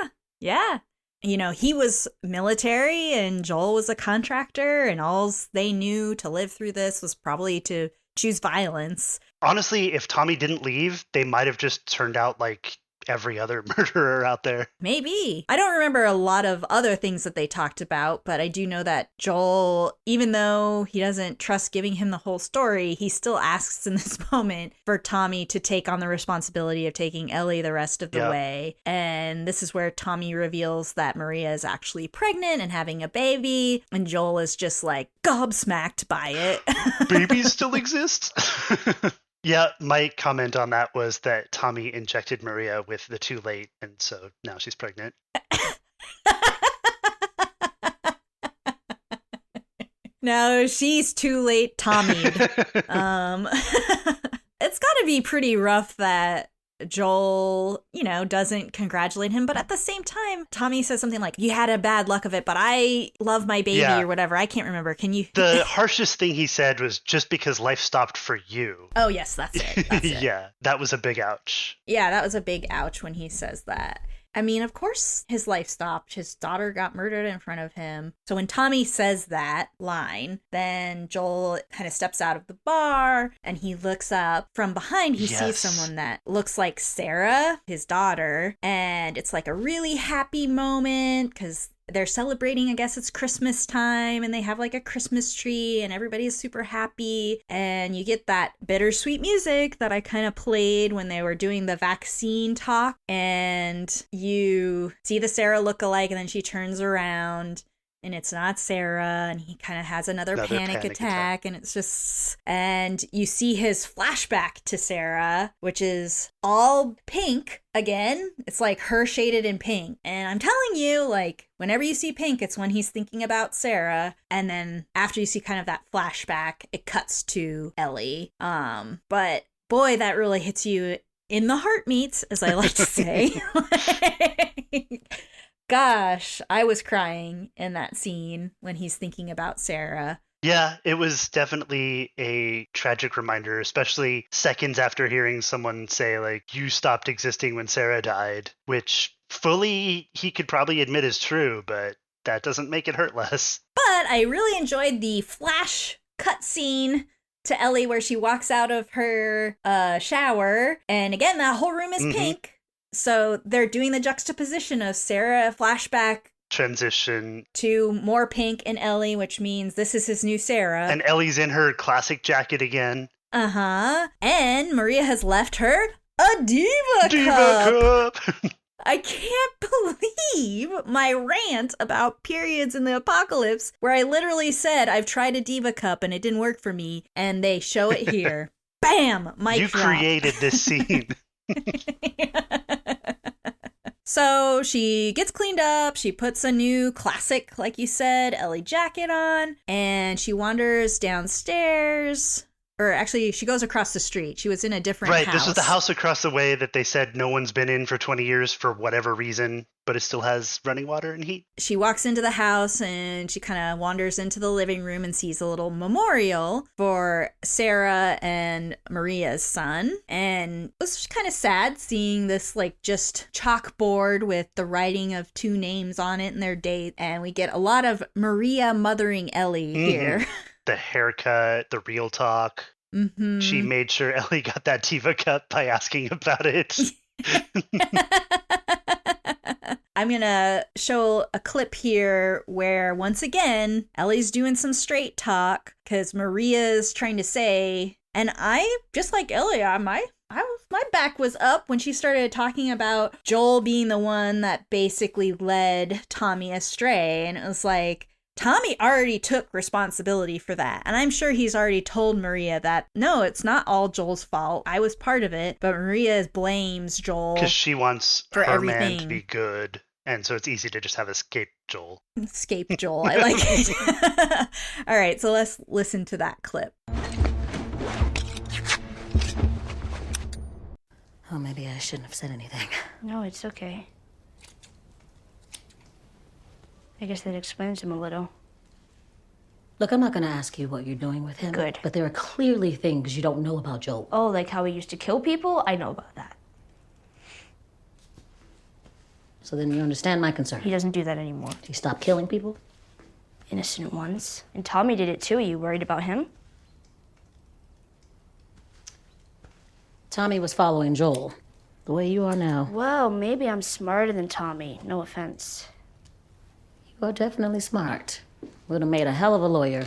He was military and Joel was a contractor, and all they knew to live through this was probably to choose violence. Honestly, if Tommy didn't leave, they might have just turned out like every other murderer out there. Maybe. I don't remember a lot of other things that they talked about, but I do know that Joel, even though he doesn't trust giving him the whole story, he still asks in this moment for Tommy to take on the responsibility of taking Ellie the rest of the way. And this is where Tommy reveals that Maria is actually pregnant and having a baby, and Joel is just like gobsmacked by it. Babies still exist? Yeah, my comment on that was that Tommy injected Maria with the too late, and so now she's pregnant. No, she's too late, Tommied. It's got to be pretty rough that Joel, doesn't congratulate him. But at the same time, Tommy says something like, you had a bad luck of it, but I love my baby or whatever. I can't remember. Can you? The harshest thing he said was just because life stopped for you. Oh, yes, that's it. Yeah, that was a big ouch. Yeah, that was a big ouch when he says that. I mean, of course his life stopped. His daughter got murdered in front of him. So when Tommy says that line, then Joel kind of steps out of the bar and he looks up. From behind, he sees someone that looks like Sarah, his daughter. And it's like a really happy moment because they're celebrating, I guess it's Christmas time, and they have like a Christmas tree and everybody is super happy. And you get that bittersweet music that I kind of played when they were doing the vaccine talk. And you see the Sarah lookalike, and then she turns around and it's not Sarah, and he kind of has another panic attack, and it's just, and you see his flashback to Sarah, which is all pink again. It's like her shaded in pink. And I'm telling you, like, whenever you see pink, it's when he's thinking about Sarah. And then after you see kind of that flashback, it cuts to Ellie. But boy, that really hits you in the heart meats, as I like to say. Gosh, I was crying in that scene when he's thinking about Sarah. Yeah, it was definitely a tragic reminder, especially seconds after hearing someone say, like, you stopped existing when Sarah died, which fully he could probably admit is true, but that doesn't make it hurt less. But I really enjoyed the flash cut scene to Ellie where she walks out of her shower, and again, that whole room is pink. So they're doing the juxtaposition of Sarah flashback transition to more pink in Ellie, which means this is his new Sarah. And Ellie's in her classic jacket again. And Maria has left her a Diva Cup. I can't believe my rant about periods in the apocalypse, where I literally said I've tried a Diva Cup and it didn't work for me, and they show it here. Bam! Mic You drop. created this scene. So she gets cleaned up, she puts a new classic, like you said, Ellie jacket on, and she wanders downstairs. Or actually, she goes across the street. She was in a different house. Right, this was the house across the way that they said no one's been in for 20 years for whatever reason, but it still has running water and heat. She walks into the house and she kind of wanders into the living room and sees a little memorial for Sarah and Maria's son. And it was kind of sad seeing this, like, just chalkboard with the writing of two names on it and their date. And we get a lot of Maria mothering Ellie here. The haircut, the real talk. She made sure Ellie got that Diva Cup by asking about it. I'm going to show a clip here where, once again, Ellie's doing some straight talk because Maria's trying to say, and I, just like Ellie, my back was up when she started talking about Joel being the one that basically led Tommy astray. And it was like, Tommy already took responsibility for that. And I'm sure he's already told Maria that, no, it's not all Joel's fault. I was part of it. But Maria blames Joel. Because she wants for her everything. Man to be good. And so it's easy to just have escape Joel. Escape Joel. I like it. All right, so let's listen to that clip. Oh, maybe I shouldn't have said anything. No, it's okay. I guess that explains him a little. Look, I'm not going to ask you what you're doing with him. Good. But there are clearly things you don't know about Joel. Oh, like how he used to kill people? I know about that. So then you understand my concern. He doesn't do that anymore. He stopped killing people? Innocent ones. And Tommy did it too. Are you worried about him? Tommy was following Joel. The way you are now. Well, maybe I'm smarter than Tommy. No offense. You are definitely smart. Would have made a hell of a lawyer.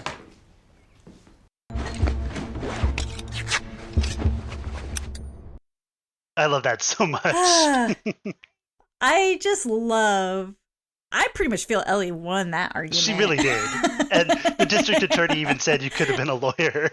I love that so much. I pretty much feel Ellie won that argument. She really did. And the district attorney even said you could have been a lawyer.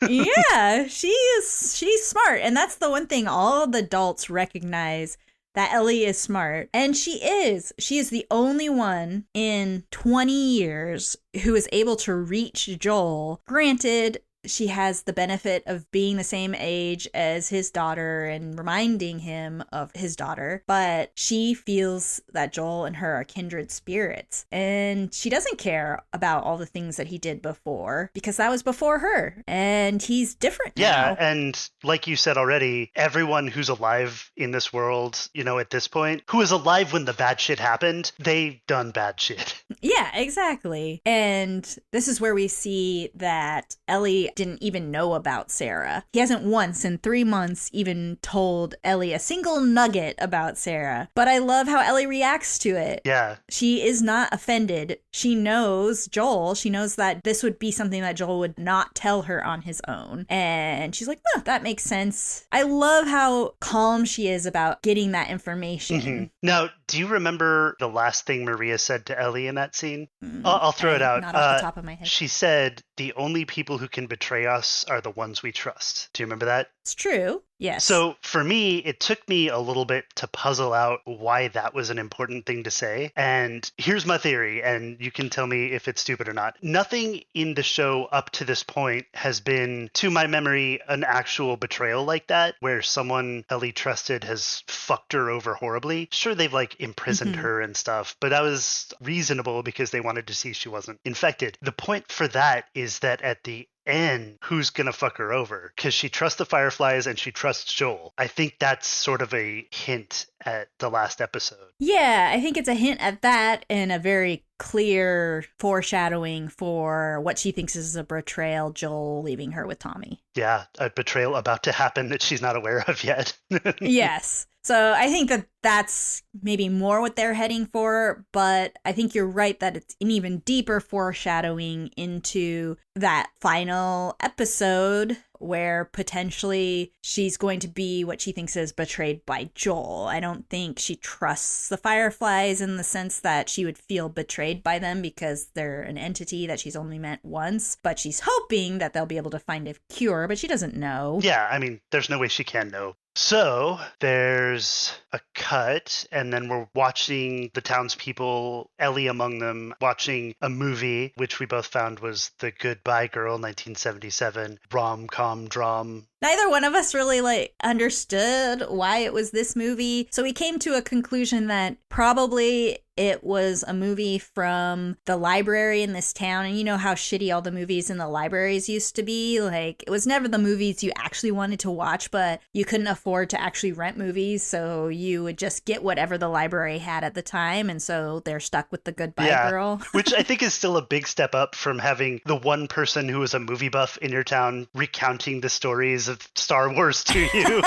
Yeah, she's smart. And that's the one thing all the adults recognize, that Ellie is smart. And she is. She is the only one in 20 years who is able to reach Joel. Granted, she has the benefit of being the same age as his daughter and reminding him of his daughter, but she feels that Joel and her are kindred spirits. And she doesn't care about all the things that he did before because that was before her. And he's different now. Yeah, and like you said already, everyone who's alive in this world, at this point, who was alive when the bad shit happened, they've done bad shit. Yeah, exactly. And this is where we see that Ellie didn't even know about Sarah. He hasn't once in 3 months even told Ellie a single nugget about Sarah. But I love how Ellie reacts to it. Yeah. She is not offended. She knows Joel. She knows that this would be something that Joel would not tell her on his own. And she's like, no, that makes sense. I love how calm she is about getting that information. Now, do you remember the last thing Maria said to Ellie in that scene? I'll throw it out. Not off the top of my head. She said, the only people who can betray us are the ones we trust. Do you remember that? It's true. Yes. So for me, it took me a little bit to puzzle out why that was an important thing to say. And here's my theory, and you can tell me if it's stupid or not. Nothing in the show up to this point has been, to my memory, an actual betrayal like that, where someone Ellie trusted has fucked her over horribly. Sure, they've like imprisoned her and stuff, but that was reasonable because they wanted to see she wasn't infected. The point for that is that at the end, who's gonna fuck her over? Because she trusts the Fireflies and she trusts Joel. I think that's sort of a hint at the last episode. Yeah, I think it's a hint at that and a very clear foreshadowing for what she thinks is a betrayal, Joel leaving her with Tommy. Yeah, a betrayal about to happen that she's not aware of yet. Yes. So I think that that's maybe more what they're heading for, but I think you're right that it's an even deeper foreshadowing into that final episode where potentially she's going to be what she thinks is betrayed by Joel. I don't think she trusts the Fireflies in the sense that she would feel betrayed by them because they're an entity that she's only met once, but she's hoping that they'll be able to find a cure, but she doesn't know. Yeah, I mean, there's no way she can know. So there's a cut, and then we're watching the townspeople, Ellie among them, watching a movie, which we both found was The Goodbye Girl, 1977, rom-com dram. Neither one of us really understood why it was this movie. So we came to a conclusion that probably it was a movie from the library in this town. And you know how shitty all the movies in the libraries used to be? Like, it was never the movies you actually wanted to watch, but you couldn't afford to actually rent movies. So you would just get whatever the library had at the time. And so they're stuck with The Goodbye Girl. Which I think is still a big step up from having the one person who was a movie buff in your town recounting the stories of Star Wars to you.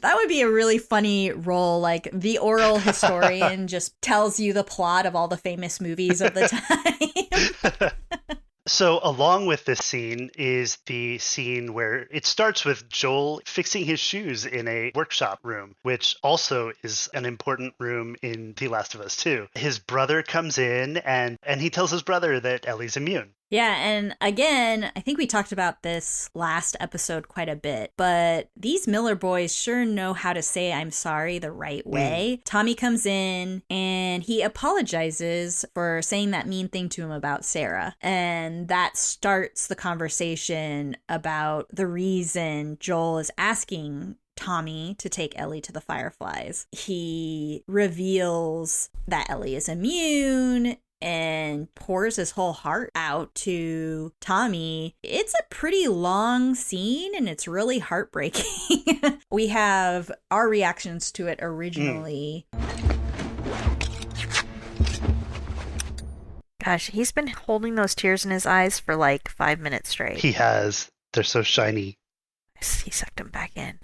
That would be a really funny role, like the oral historian just tells you the plot of all the famous movies of the time. So along with this scene is the scene where it starts with Joel fixing his shoes in a workshop room, which also is an important room in The Last of Us 2. His brother comes in and he tells his brother that Ellie's immune. Yeah, and again, I think we talked about this last episode quite a bit, but these Miller boys sure know how to say I'm sorry the right way. Tommy comes in and he apologizes for saying that mean thing to him about Sarah. And that starts the conversation about the reason Joel is asking Tommy to take Ellie to the Fireflies. He reveals that Ellie is immune and pours his whole heart out to Tommy. It's a pretty long scene and it's really heartbreaking. We have our reactions to it originally. Gosh, he's been holding those tears in his eyes for like 5 minutes straight. He has. They're so shiny. He sucked them back in.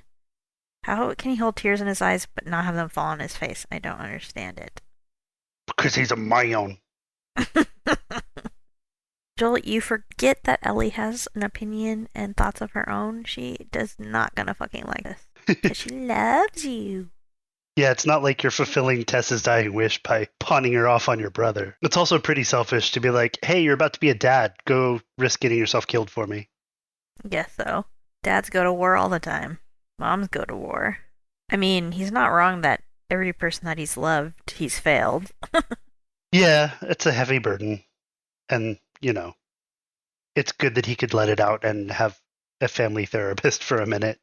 How can he hold tears in his eyes but not have them fall on his face? I don't understand it. Because he's a man. Joel, you forget that Ellie has an opinion and thoughts of her own. She does not gonna fucking like this. Because she loves you. Yeah, it's not like you're fulfilling Tess's dying wish by pawning her off on your brother. It's also pretty selfish to be like, hey, you're about to be a dad. Go risk getting yourself killed for me. Guess so. Dads go to war all the time. Moms go to war. I mean, he's not wrong that every person that he's loved, he's failed. Yeah, it's a heavy burden. And, you know, it's good that he could let it out and have a family therapist for a minute.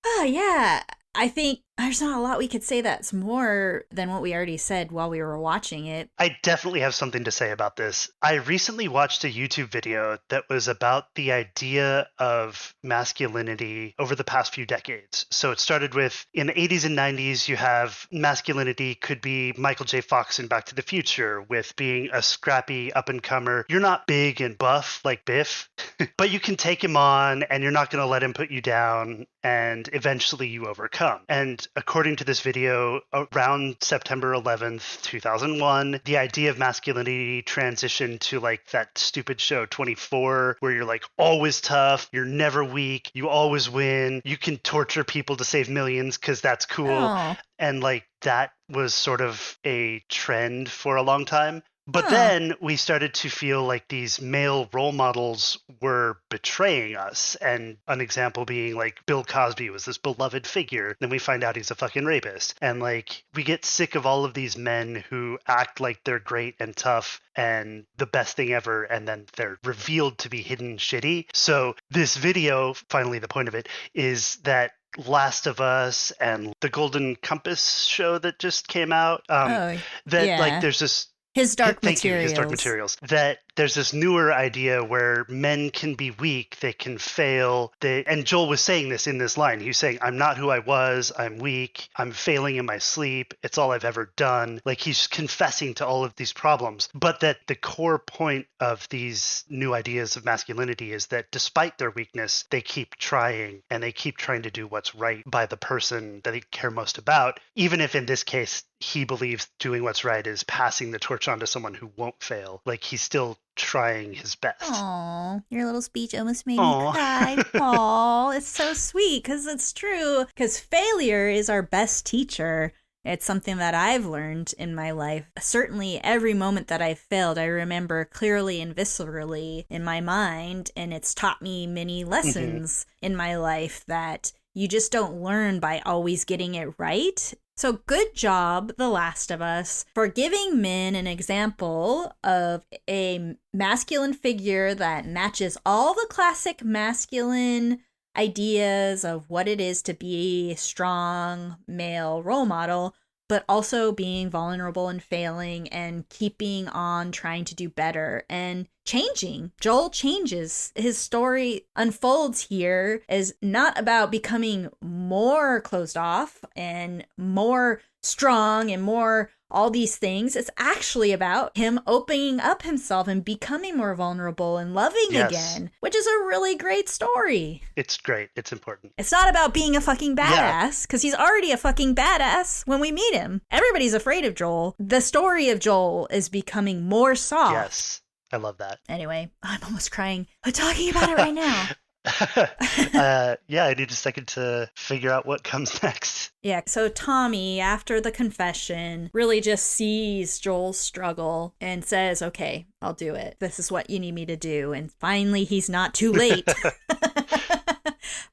Oh, yeah. I think there's not a lot we could say that's more than what we already said while we were watching it. I definitely have something to say about this. I recently watched a YouTube video that was about the idea of masculinity over the past few decades. So it started with, in the 80s and 90s, you have masculinity could be Michael J. Fox in Back to the Future with being a scrappy up-and-comer. You're not big and buff like Biff, but you can take him on and you're not going to let him put you down, and eventually you overcome. And according to this video, around September 11th, 2001, the idea of masculinity transitioned to like that stupid show 24, where you're like always tough, you're never weak, you always win, you can torture people to save millions because that's cool. Oh. And like that was sort of a trend for a long time. But then we started to feel like these male role models were betraying us. And an example being like Bill Cosby was this beloved figure. Then we find out he's a fucking rapist. And like we get sick of all of these men who act like they're great and tough and the best thing ever. And then they're revealed to be hidden shitty. So this video, finally, the point of it is that Last of Us and the Golden Compass show that just came out, like there's this His Dark Thank you, Materials. His Dark Materials. That there's this newer idea where men can be weak, they can fail. And Joel was saying this in this line. He was saying, I'm not who I was, I'm weak, I'm failing in my sleep, it's all I've ever done. Like he's confessing to all of these problems. But that the core point of these new ideas of masculinity is that despite their weakness, they keep trying and they keep trying to do what's right by the person that they care most about, even if in this case, he believes doing what's right is passing the torch on to someone who won't fail. Like he's still trying his best. Aw, your little speech almost made me cry. Aw, it's so sweet because it's true. Because failure is our best teacher. It's something that I've learned in my life. Certainly every moment that I failed, I remember clearly and viscerally in my mind. And it's taught me many lessons in my life that you just don't learn by always getting it right. So good job, The Last of Us, for giving men an example of a masculine figure that matches all the classic masculine ideas of what it is to be a strong male role model, but also being vulnerable and failing and keeping on trying to do better and changing. Joel changes. His story unfolds here is not about becoming more closed off and more strong and more all these things. It's actually about him opening up himself and becoming more vulnerable and loving again, which is a really great story. It's great. It's important. It's not about being a fucking badass, because he's already a fucking badass when we meet him. Everybody's afraid of Joel. The story of Joel is becoming more soft. Yes, I love that. Anyway, I'm almost crying. I'm talking about it right now. I need a second to figure out what comes next. Yeah, so Tommy, after the confession, really just sees Joel's struggle and says, okay, I'll do it. This is what you need me to do. And finally, he's not too late.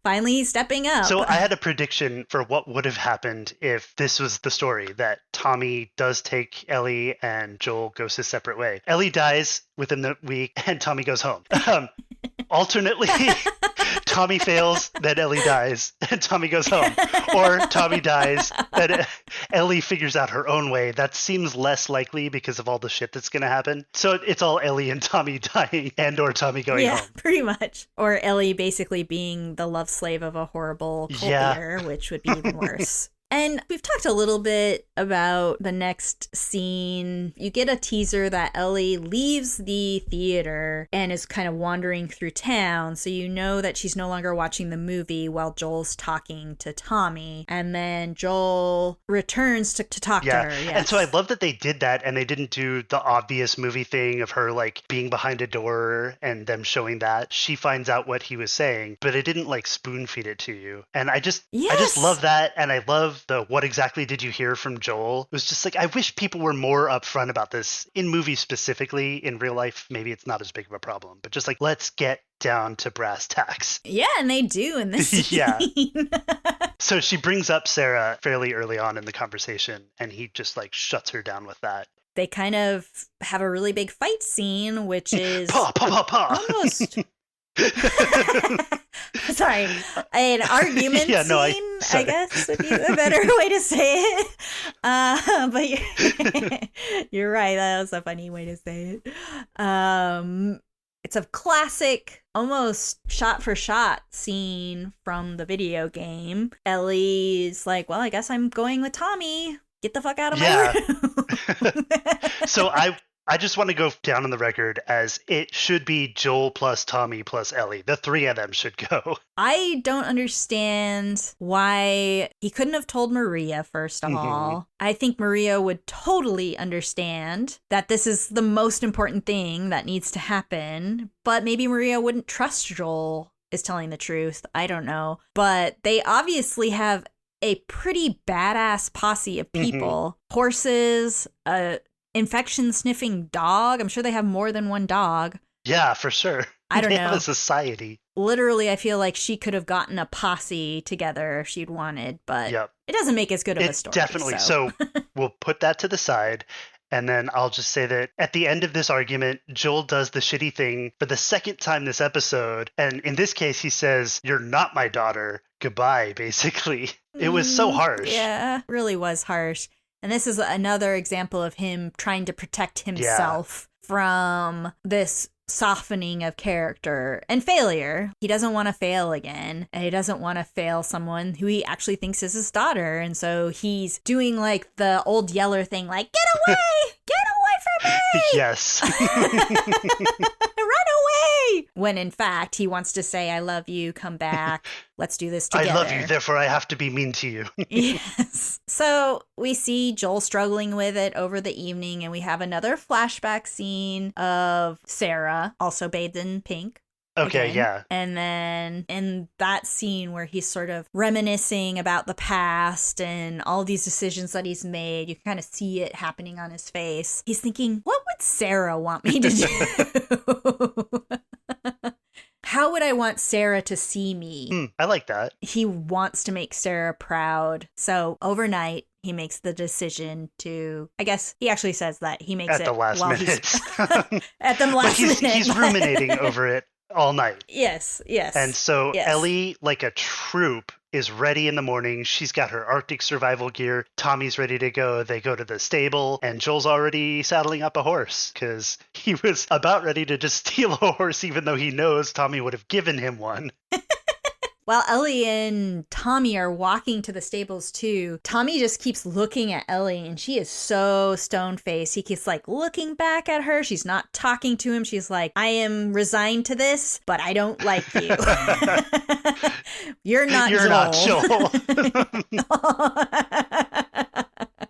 Finally, he's stepping up. So I had a prediction for what would have happened if this was the story, that Tommy does take Ellie and Joel goes his separate way. Ellie dies within the week and Tommy goes home. Alternately, Tommy fails, then Ellie dies, and Tommy goes home. Or Tommy dies, then Ellie figures out her own way. That seems less likely because of all the shit that's going to happen. So it's all Ellie and Tommy dying and or Tommy going home. Yeah, pretty much. Or Ellie basically being the love slave of a horrible cult leader, which would be even worse. And we've talked a little bit about the next scene. You get a teaser that Ellie leaves the theater and is kind of wandering through town. So you know that she's no longer watching the movie while Joel's talking to Tommy. And then Joel returns to talk to her. Yes. And so I love that they did that and they didn't do the obvious movie thing of her like being behind a door and them showing that. She finds out what he was saying, but it didn't like spoon feed it to you. And I just love that. And I love the what exactly did you hear from Joel? It was just like, I wish people were more upfront about this in movies specifically. In real life, maybe it's not as big of a problem, but just like, let's get down to brass tacks. Yeah, and they do in this scene. So she brings up Sarah fairly early on in the conversation, and he just like shuts her down with that. They kind of have a really big fight scene, which is almost... Sorry, an argument scene, I guess would be a better way to say it. But you're right, that was a funny way to say it. It's a classic, almost shot for shot scene from the video game. Ellie's like, well, I guess I'm going with Tommy. Get the fuck out of my room. So I just want to go down on the record as it should be Joel plus Tommy plus Ellie. The three of them should go. I don't understand why he couldn't have told Maria, first of all. I think Maria would totally understand that this is the most important thing that needs to happen, but maybe Maria wouldn't trust Joel is telling the truth. I don't know. But they obviously have a pretty badass posse of people. Horses, infection-sniffing dog. I'm sure they have more than one dog. Yeah, for sure. I don't they know. Have a society. Literally, I feel like she could have gotten a posse together if she'd wanted, but it doesn't make as good of a story. Definitely. So we'll put that to the side. And then I'll just say that at the end of this argument, Joel does the shitty thing for the second time this episode. And in this case, he says, "You're not my daughter. Goodbye," basically. It was so harsh. Yeah, it really was harsh. And this is another example of him trying to protect himself from this softening of character and failure. He doesn't want to fail again, and he doesn't want to fail someone who he actually thinks is his daughter. And so he's doing like the old Yeller thing, like, get away! Get away from me! Yes. Run away! When in fact, he wants to say, I love you, come back, let's do this together. I love you, therefore I have to be mean to you. Yes. So we see Joel struggling with it over the evening, and we have another flashback scene of Sarah, also bathed in pink. Okay, again. yeah. And then in that scene where he's sort of reminiscing about the past and all these decisions that he's made, you can kind of see it happening on his face. He's thinking, what would Sarah want me to do? How would I want Sarah to see me? I like that. He wants to make Sarah proud. So overnight, he makes the decision to, I guess he actually says that he makes at it the last while minute. at the last minute. He's ruminating over it all night. Yes. And so Ellie, like a troop, is ready in the morning. She's got her Arctic survival gear. Tommy's ready to go. They go to the stable, and Joel's already saddling up a horse because he was about ready to just steal a horse, even though he knows Tommy would have given him one. While Ellie and Tommy are walking to the stables too, Tommy just keeps looking at Ellie, and she is so stone-faced. He keeps like looking back at her. She's not talking to him. She's like, I am resigned to this, but I don't like you. You're not Joel.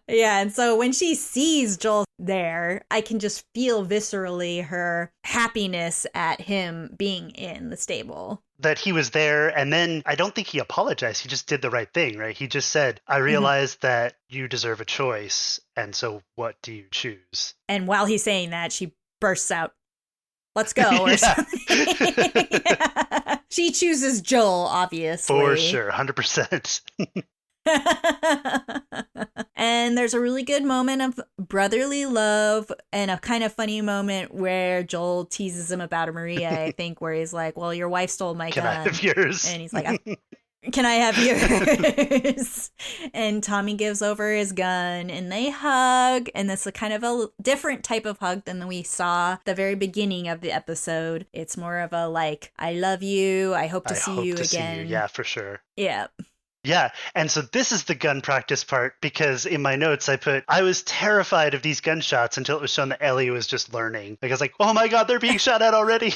Yeah, and so when she sees Joel there, I can just feel viscerally her happiness at him being in the stable. That he was there, and then I don't think he apologized. He just did the right thing, right? He just said, I realize that you deserve a choice, and so what do you choose? And while he's saying that, she bursts out, let's go, or something. Yeah. She chooses Joel, obviously. For sure, 100%. And there's a really good moment of brotherly love and a kind of funny moment where Joel teases him about Maria, I think, where he's like, well, your wife stole my gun. Can I have yours? And he's like, can I have yours? And Tommy gives over his gun and they hug. And that's a kind of a different type of hug than we saw at the very beginning of the episode. It's more of a like, I love you. I hope to see you again. Yeah, for sure. Yeah. Yeah, and so this is the gun practice part, because in my notes I put, I was terrified of these gunshots until it was shown that Ellie was just learning. Like, I was like, oh my god, they're being shot at already.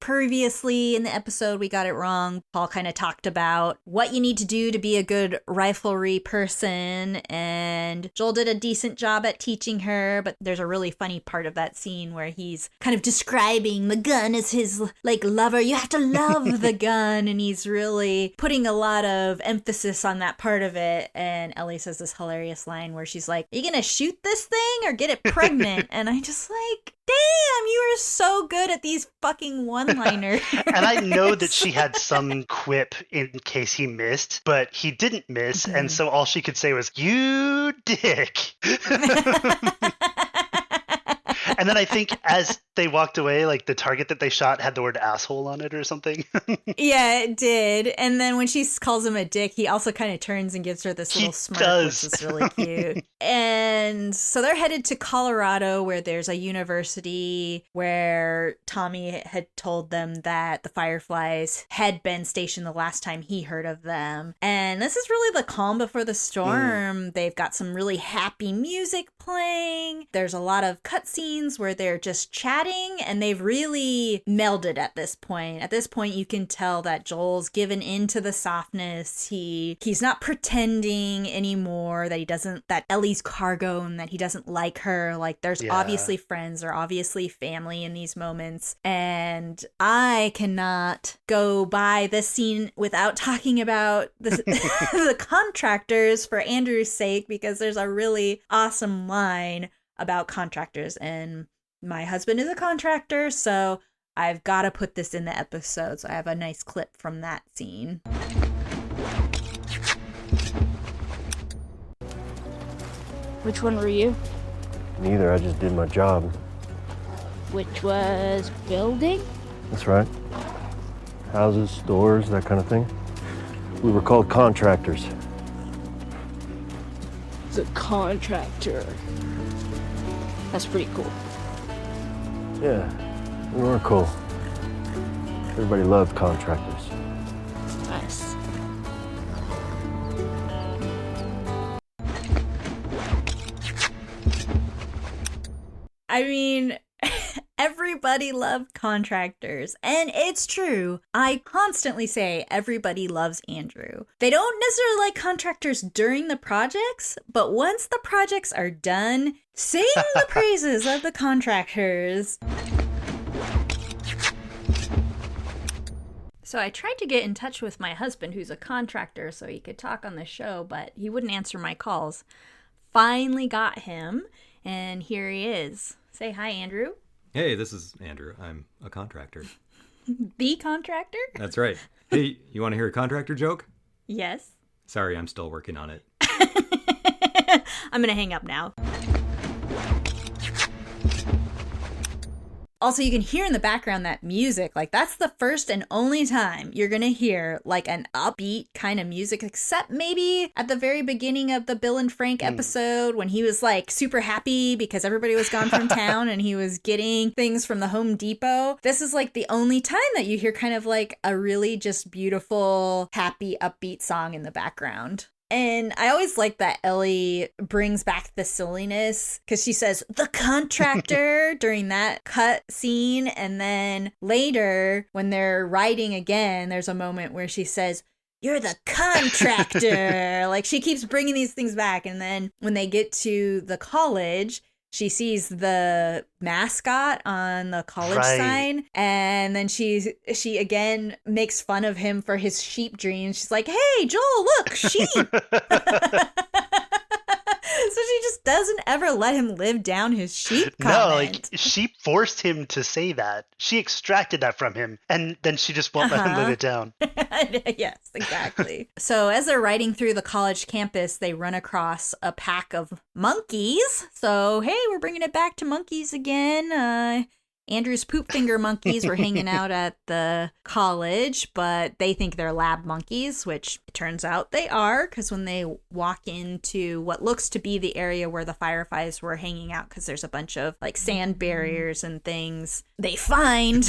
Previously in the episode, we got it wrong. Paul kind of talked about what you need to do to be a good riflery person, and Joel did a decent job at teaching her, but there's a really funny part of that scene where he's kind of describing the gun as his, like, lover. You have to love the gun, and he's really putting a lot of emphasis on that part of it, and Ellie says this hilarious line where she's like, are you gonna shoot this thing or get it pregnant? And I just like, damn, you are so good at these fucking one-liners. And I know that she had some quip in case he missed, but he didn't miss, and so all she could say was, you dick. And then I think as they walked away, like the target that they shot had the word asshole on it or something. Yeah, it did. And then when she calls him a dick, he also kind of turns and gives her this little smirk, does. which is really cute. And so they're headed to Colorado, where there's a university where Tommy had told them that the Fireflies had been stationed the last time he heard of them. And this is really the calm before the storm. They've got some really happy music playing. There's a lot of cutscenes where they're just chatting, and they've really melded at this point. At this point, you can tell that Joel's given into the softness. He's not pretending anymore that Ellie's cargo and that he doesn't like her. Like, there's obviously friends or obviously family in these moments. And I cannot go by this scene without talking about the contractors for Andrew's sake, because there's a really awesome line about contractors, and my husband is a contractor, so I've got to put this in the episode. So I have a nice clip from that scene. Which one were you? Neither, I just did my job. Which was building? That's right. Houses, stores, that kind of thing. We were called contractors. The contractor. That's pretty cool. Yeah, we were cool. Everybody loved contractors. Nice. I mean, everybody loved contractors, and it's true. I constantly say everybody loves Andrew. They don't necessarily like contractors during the projects, but once the projects are done, sing the praises of the contractors. So I tried to get in touch with my husband, who's a contractor, so he could talk on the show, but he wouldn't answer my calls. Finally got him, and here he is. Say hi, Andrew. Hey, this is Andrew. I'm a contractor. The contractor? That's right. Hey, you want to hear a contractor joke? Yes. Sorry, I'm still working on it. I'm going to hang up now. Also, you can hear in the background that music, like that's the first and only time you're going to hear like an upbeat kind of music, except maybe at the very beginning of the Bill and Frank episode when he was like super happy because everybody was gone from town and he was getting things from the Home Depot. This is like the only time that you hear kind of like a really just beautiful, happy, upbeat song in the background. And I always like that Ellie brings back the silliness because she says, the contractor during that cut scene. And then later when they're writing again, there's a moment where she says, you're the contractor. Like she keeps bringing these things back. And then when they get to the college, she sees the mascot on the college sign, and then she again makes fun of him for his sheep dreams. She's like, hey, Joel, look, sheep. So she just doesn't ever let him live down his sheep comment. No, like she forced him to say that. She extracted that from him, and then she just won't let him live it down. Yes, exactly. So as they're riding through the college campus, they run across a pack of monkeys. So, hey, we're bringing it back to monkeys again. Andrew's poop finger monkeys were hanging out at the college, but they think they're lab monkeys, which it turns out they are, because when they walk into what looks to be the area where the Fireflies were hanging out, because there's a bunch of like sand barriers and things, they find,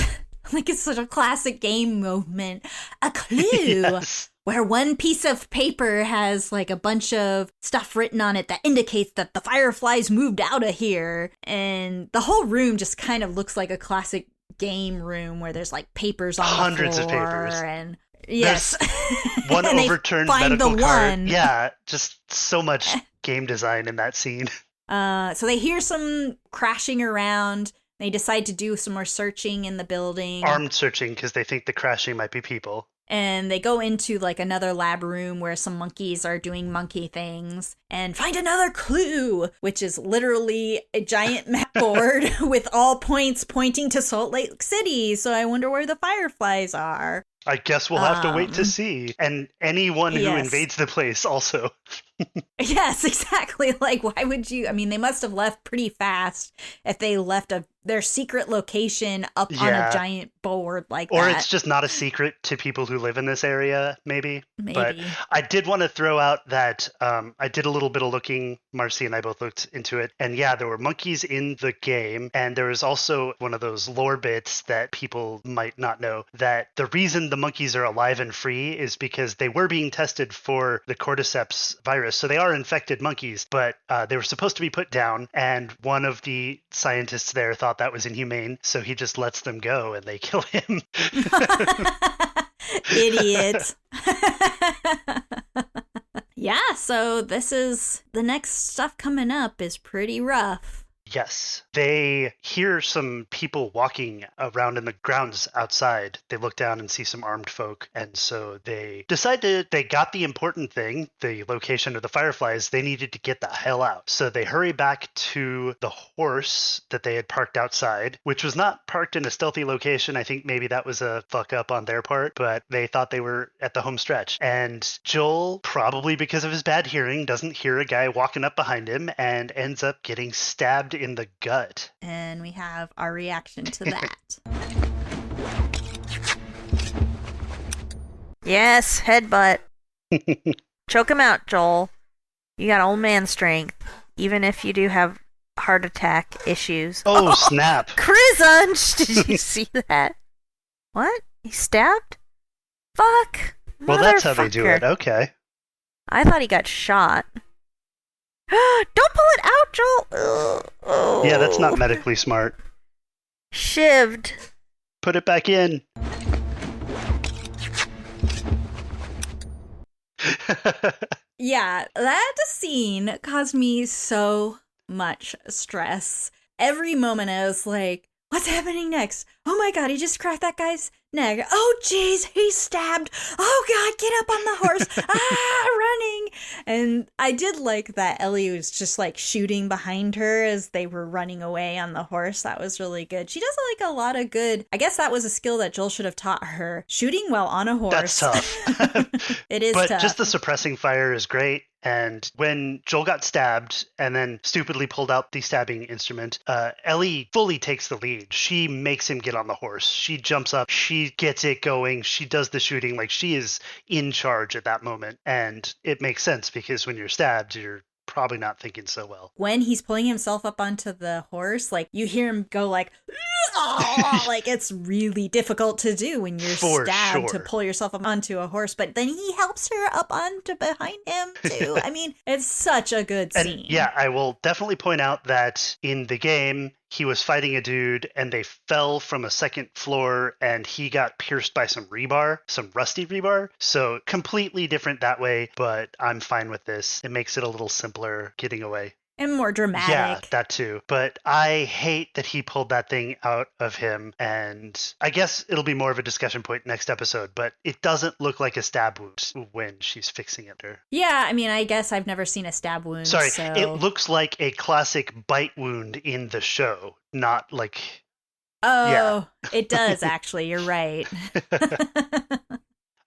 like it's such a classic game moment, a clue. Yes. Where one piece of paper has like a bunch of stuff written on it that indicates that the Fireflies moved out of here. And the whole room just kind of looks like a classic game room where there's like papers on Hundreds the floor. of papers. And yes. One and overturned medical card. Yeah, just so much game design in that scene. So they hear some crashing around. They decide to do some more searching in the building. Armed searching because they think the crashing might be people. And they go into like another lab room where some monkeys are doing monkey things and find another clue, which is literally a giant map board with all points pointing to Salt Lake City. So I wonder where the Fireflies are. I guess we'll have to wait to see. And anyone who invades the place also. Yes, exactly. Like, why would you? I mean, they must have left pretty fast if they left their secret location up on a giant board like that. Or it's just not a secret to people who live in this area, maybe. But I did want to throw out that I did a little bit of looking. Marcy and I both looked into it. And yeah, there were monkeys in the game. And there was also one of those lore bits that people might not know, that the reason the monkeys are alive and free is because they were being tested for the cordyceps virus. So they are infected monkeys, but they were supposed to be put down. And one of the scientists there thought that was inhumane. So he just lets them go and they kill him. Idiot. Yeah, so the next stuff coming up is pretty rough. Yes. They hear some people walking around in the grounds outside. They look down and see some armed folk. And so they they got the important thing, the location of the fireflies. They needed to get the hell out. So they hurry back to the horse that they had parked outside, which was not parked in a stealthy location. I think maybe that was a fuck up on their part, but they thought they were at the home stretch. And Joel, probably because of his bad hearing, doesn't hear a guy walking up behind him and ends up getting stabbed in the gut. And we have our reaction to that. Yes, headbutt. Choke him out, Joel. You got old man strength, even if you do have heart attack issues. Oh, snap. Crisunch! Did you see that? What? He stabbed? Fuck. Well, that's how they do it. Okay. I thought he got shot. Don't pull it out, Joel! Oh. Yeah, that's not medically smart. Shivved. Put it back in. Yeah, that scene caused me so much stress. Every moment I was like, what's happening next? Oh my god, he just cracked that guy's neck. Oh jeez, he's stabbed. Oh god, get up on the horse. Running. And I did like that Ellie was just like shooting behind her as they were running away on the horse. That was really good. She does like a lot of good. I guess that was a skill that Joel should have taught her. Shooting while on a horse. That's tough. It is but tough. Just the suppressing fire is great. And when Joel got stabbed and then stupidly pulled out the stabbing instrument, Ellie fully takes the lead. She makes him get on the horse. She jumps up. She gets it going. She does the shooting. Like, she is in charge at that moment. And it makes sense because when you're stabbed, you're probably not thinking so well. When he's pulling himself up onto the horse, like, you hear him go like, like, it's really difficult to do when you're stabbed to pull yourself up onto a horse. But then he helps her up onto behind him too. I mean, it's such a good scene. And yeah, I will definitely point out that in the game, he was fighting a dude and they fell from a second floor and he got pierced by some rebar, some rusty rebar. So completely different that way, but I'm fine with this. It makes it a little simpler getting away. And more dramatic. Yeah, that too. But I hate that he pulled that thing out of him. And I guess it'll be more of a discussion point next episode, but it doesn't look like a stab wound when she's fixing it her. Yeah, I mean, I guess I've never seen a stab wound. Sorry, so... it looks like a classic bite wound in the show, not like... Oh, yeah. It does actually. You're right.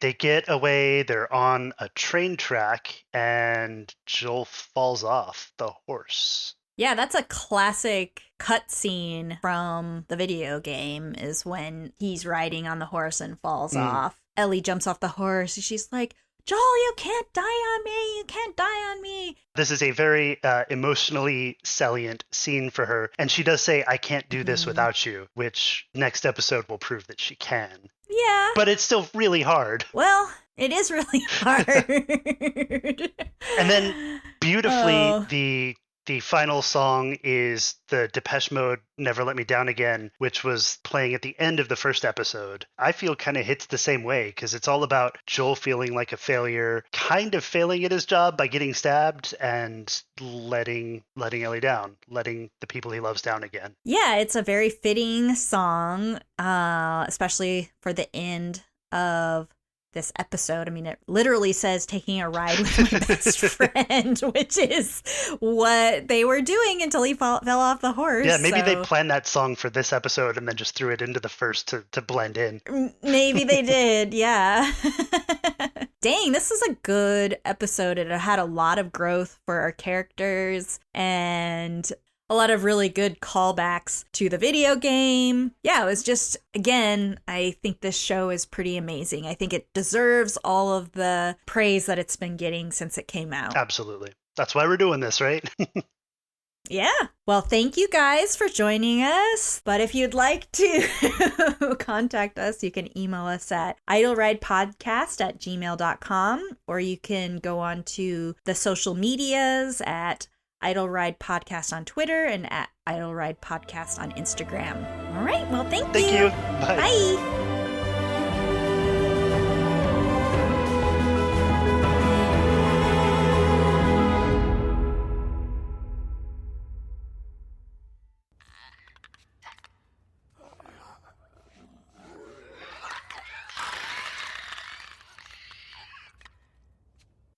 They get away, they're on a train track, and Joel falls off the horse. Yeah, that's a classic cutscene from the video game, is when he's riding on the horse and falls off. Ellie jumps off the horse, and she's like, Joel, you can't die on me! You can't die on me! This is a very emotionally salient scene for her, and she does say, I can't do this without you, which next episode will prove that she can. Yeah. But it's still really hard. Well, it is really hard. And then beautifully, the final song is the Depeche Mode Never Let Me Down Again, which was playing at the end of the first episode. I feel kind of hits the same way because it's all about Joel feeling like a failure, kind of failing at his job by getting stabbed and letting Ellie down, letting the people he loves down again. Yeah, it's a very fitting song, especially for the end of this episode. I mean, it literally says taking a ride with my best friend, which is what they were doing until he fell off the horse. Yeah, maybe they so. planned that song for this episode and then just threw it into the first to blend in. Maybe they did, yeah. Dang, this is a good episode. It had a lot of growth for our characters and a lot of really good callbacks to the video game. Yeah, it was just, again, I think this show is pretty amazing. I think it deserves all of the praise that it's been getting since it came out. Absolutely. That's why we're doing this, right? Yeah. Well, thank you guys for joining us. But if you'd like to contact us, you can email us at idleridepodcast@gmail.com, or you can go on to the social medias at Idle Ride Podcast on Twitter and at Idle Ride Podcast on Instagram. All right. Well, thank you. Thank you. Bye. Bye.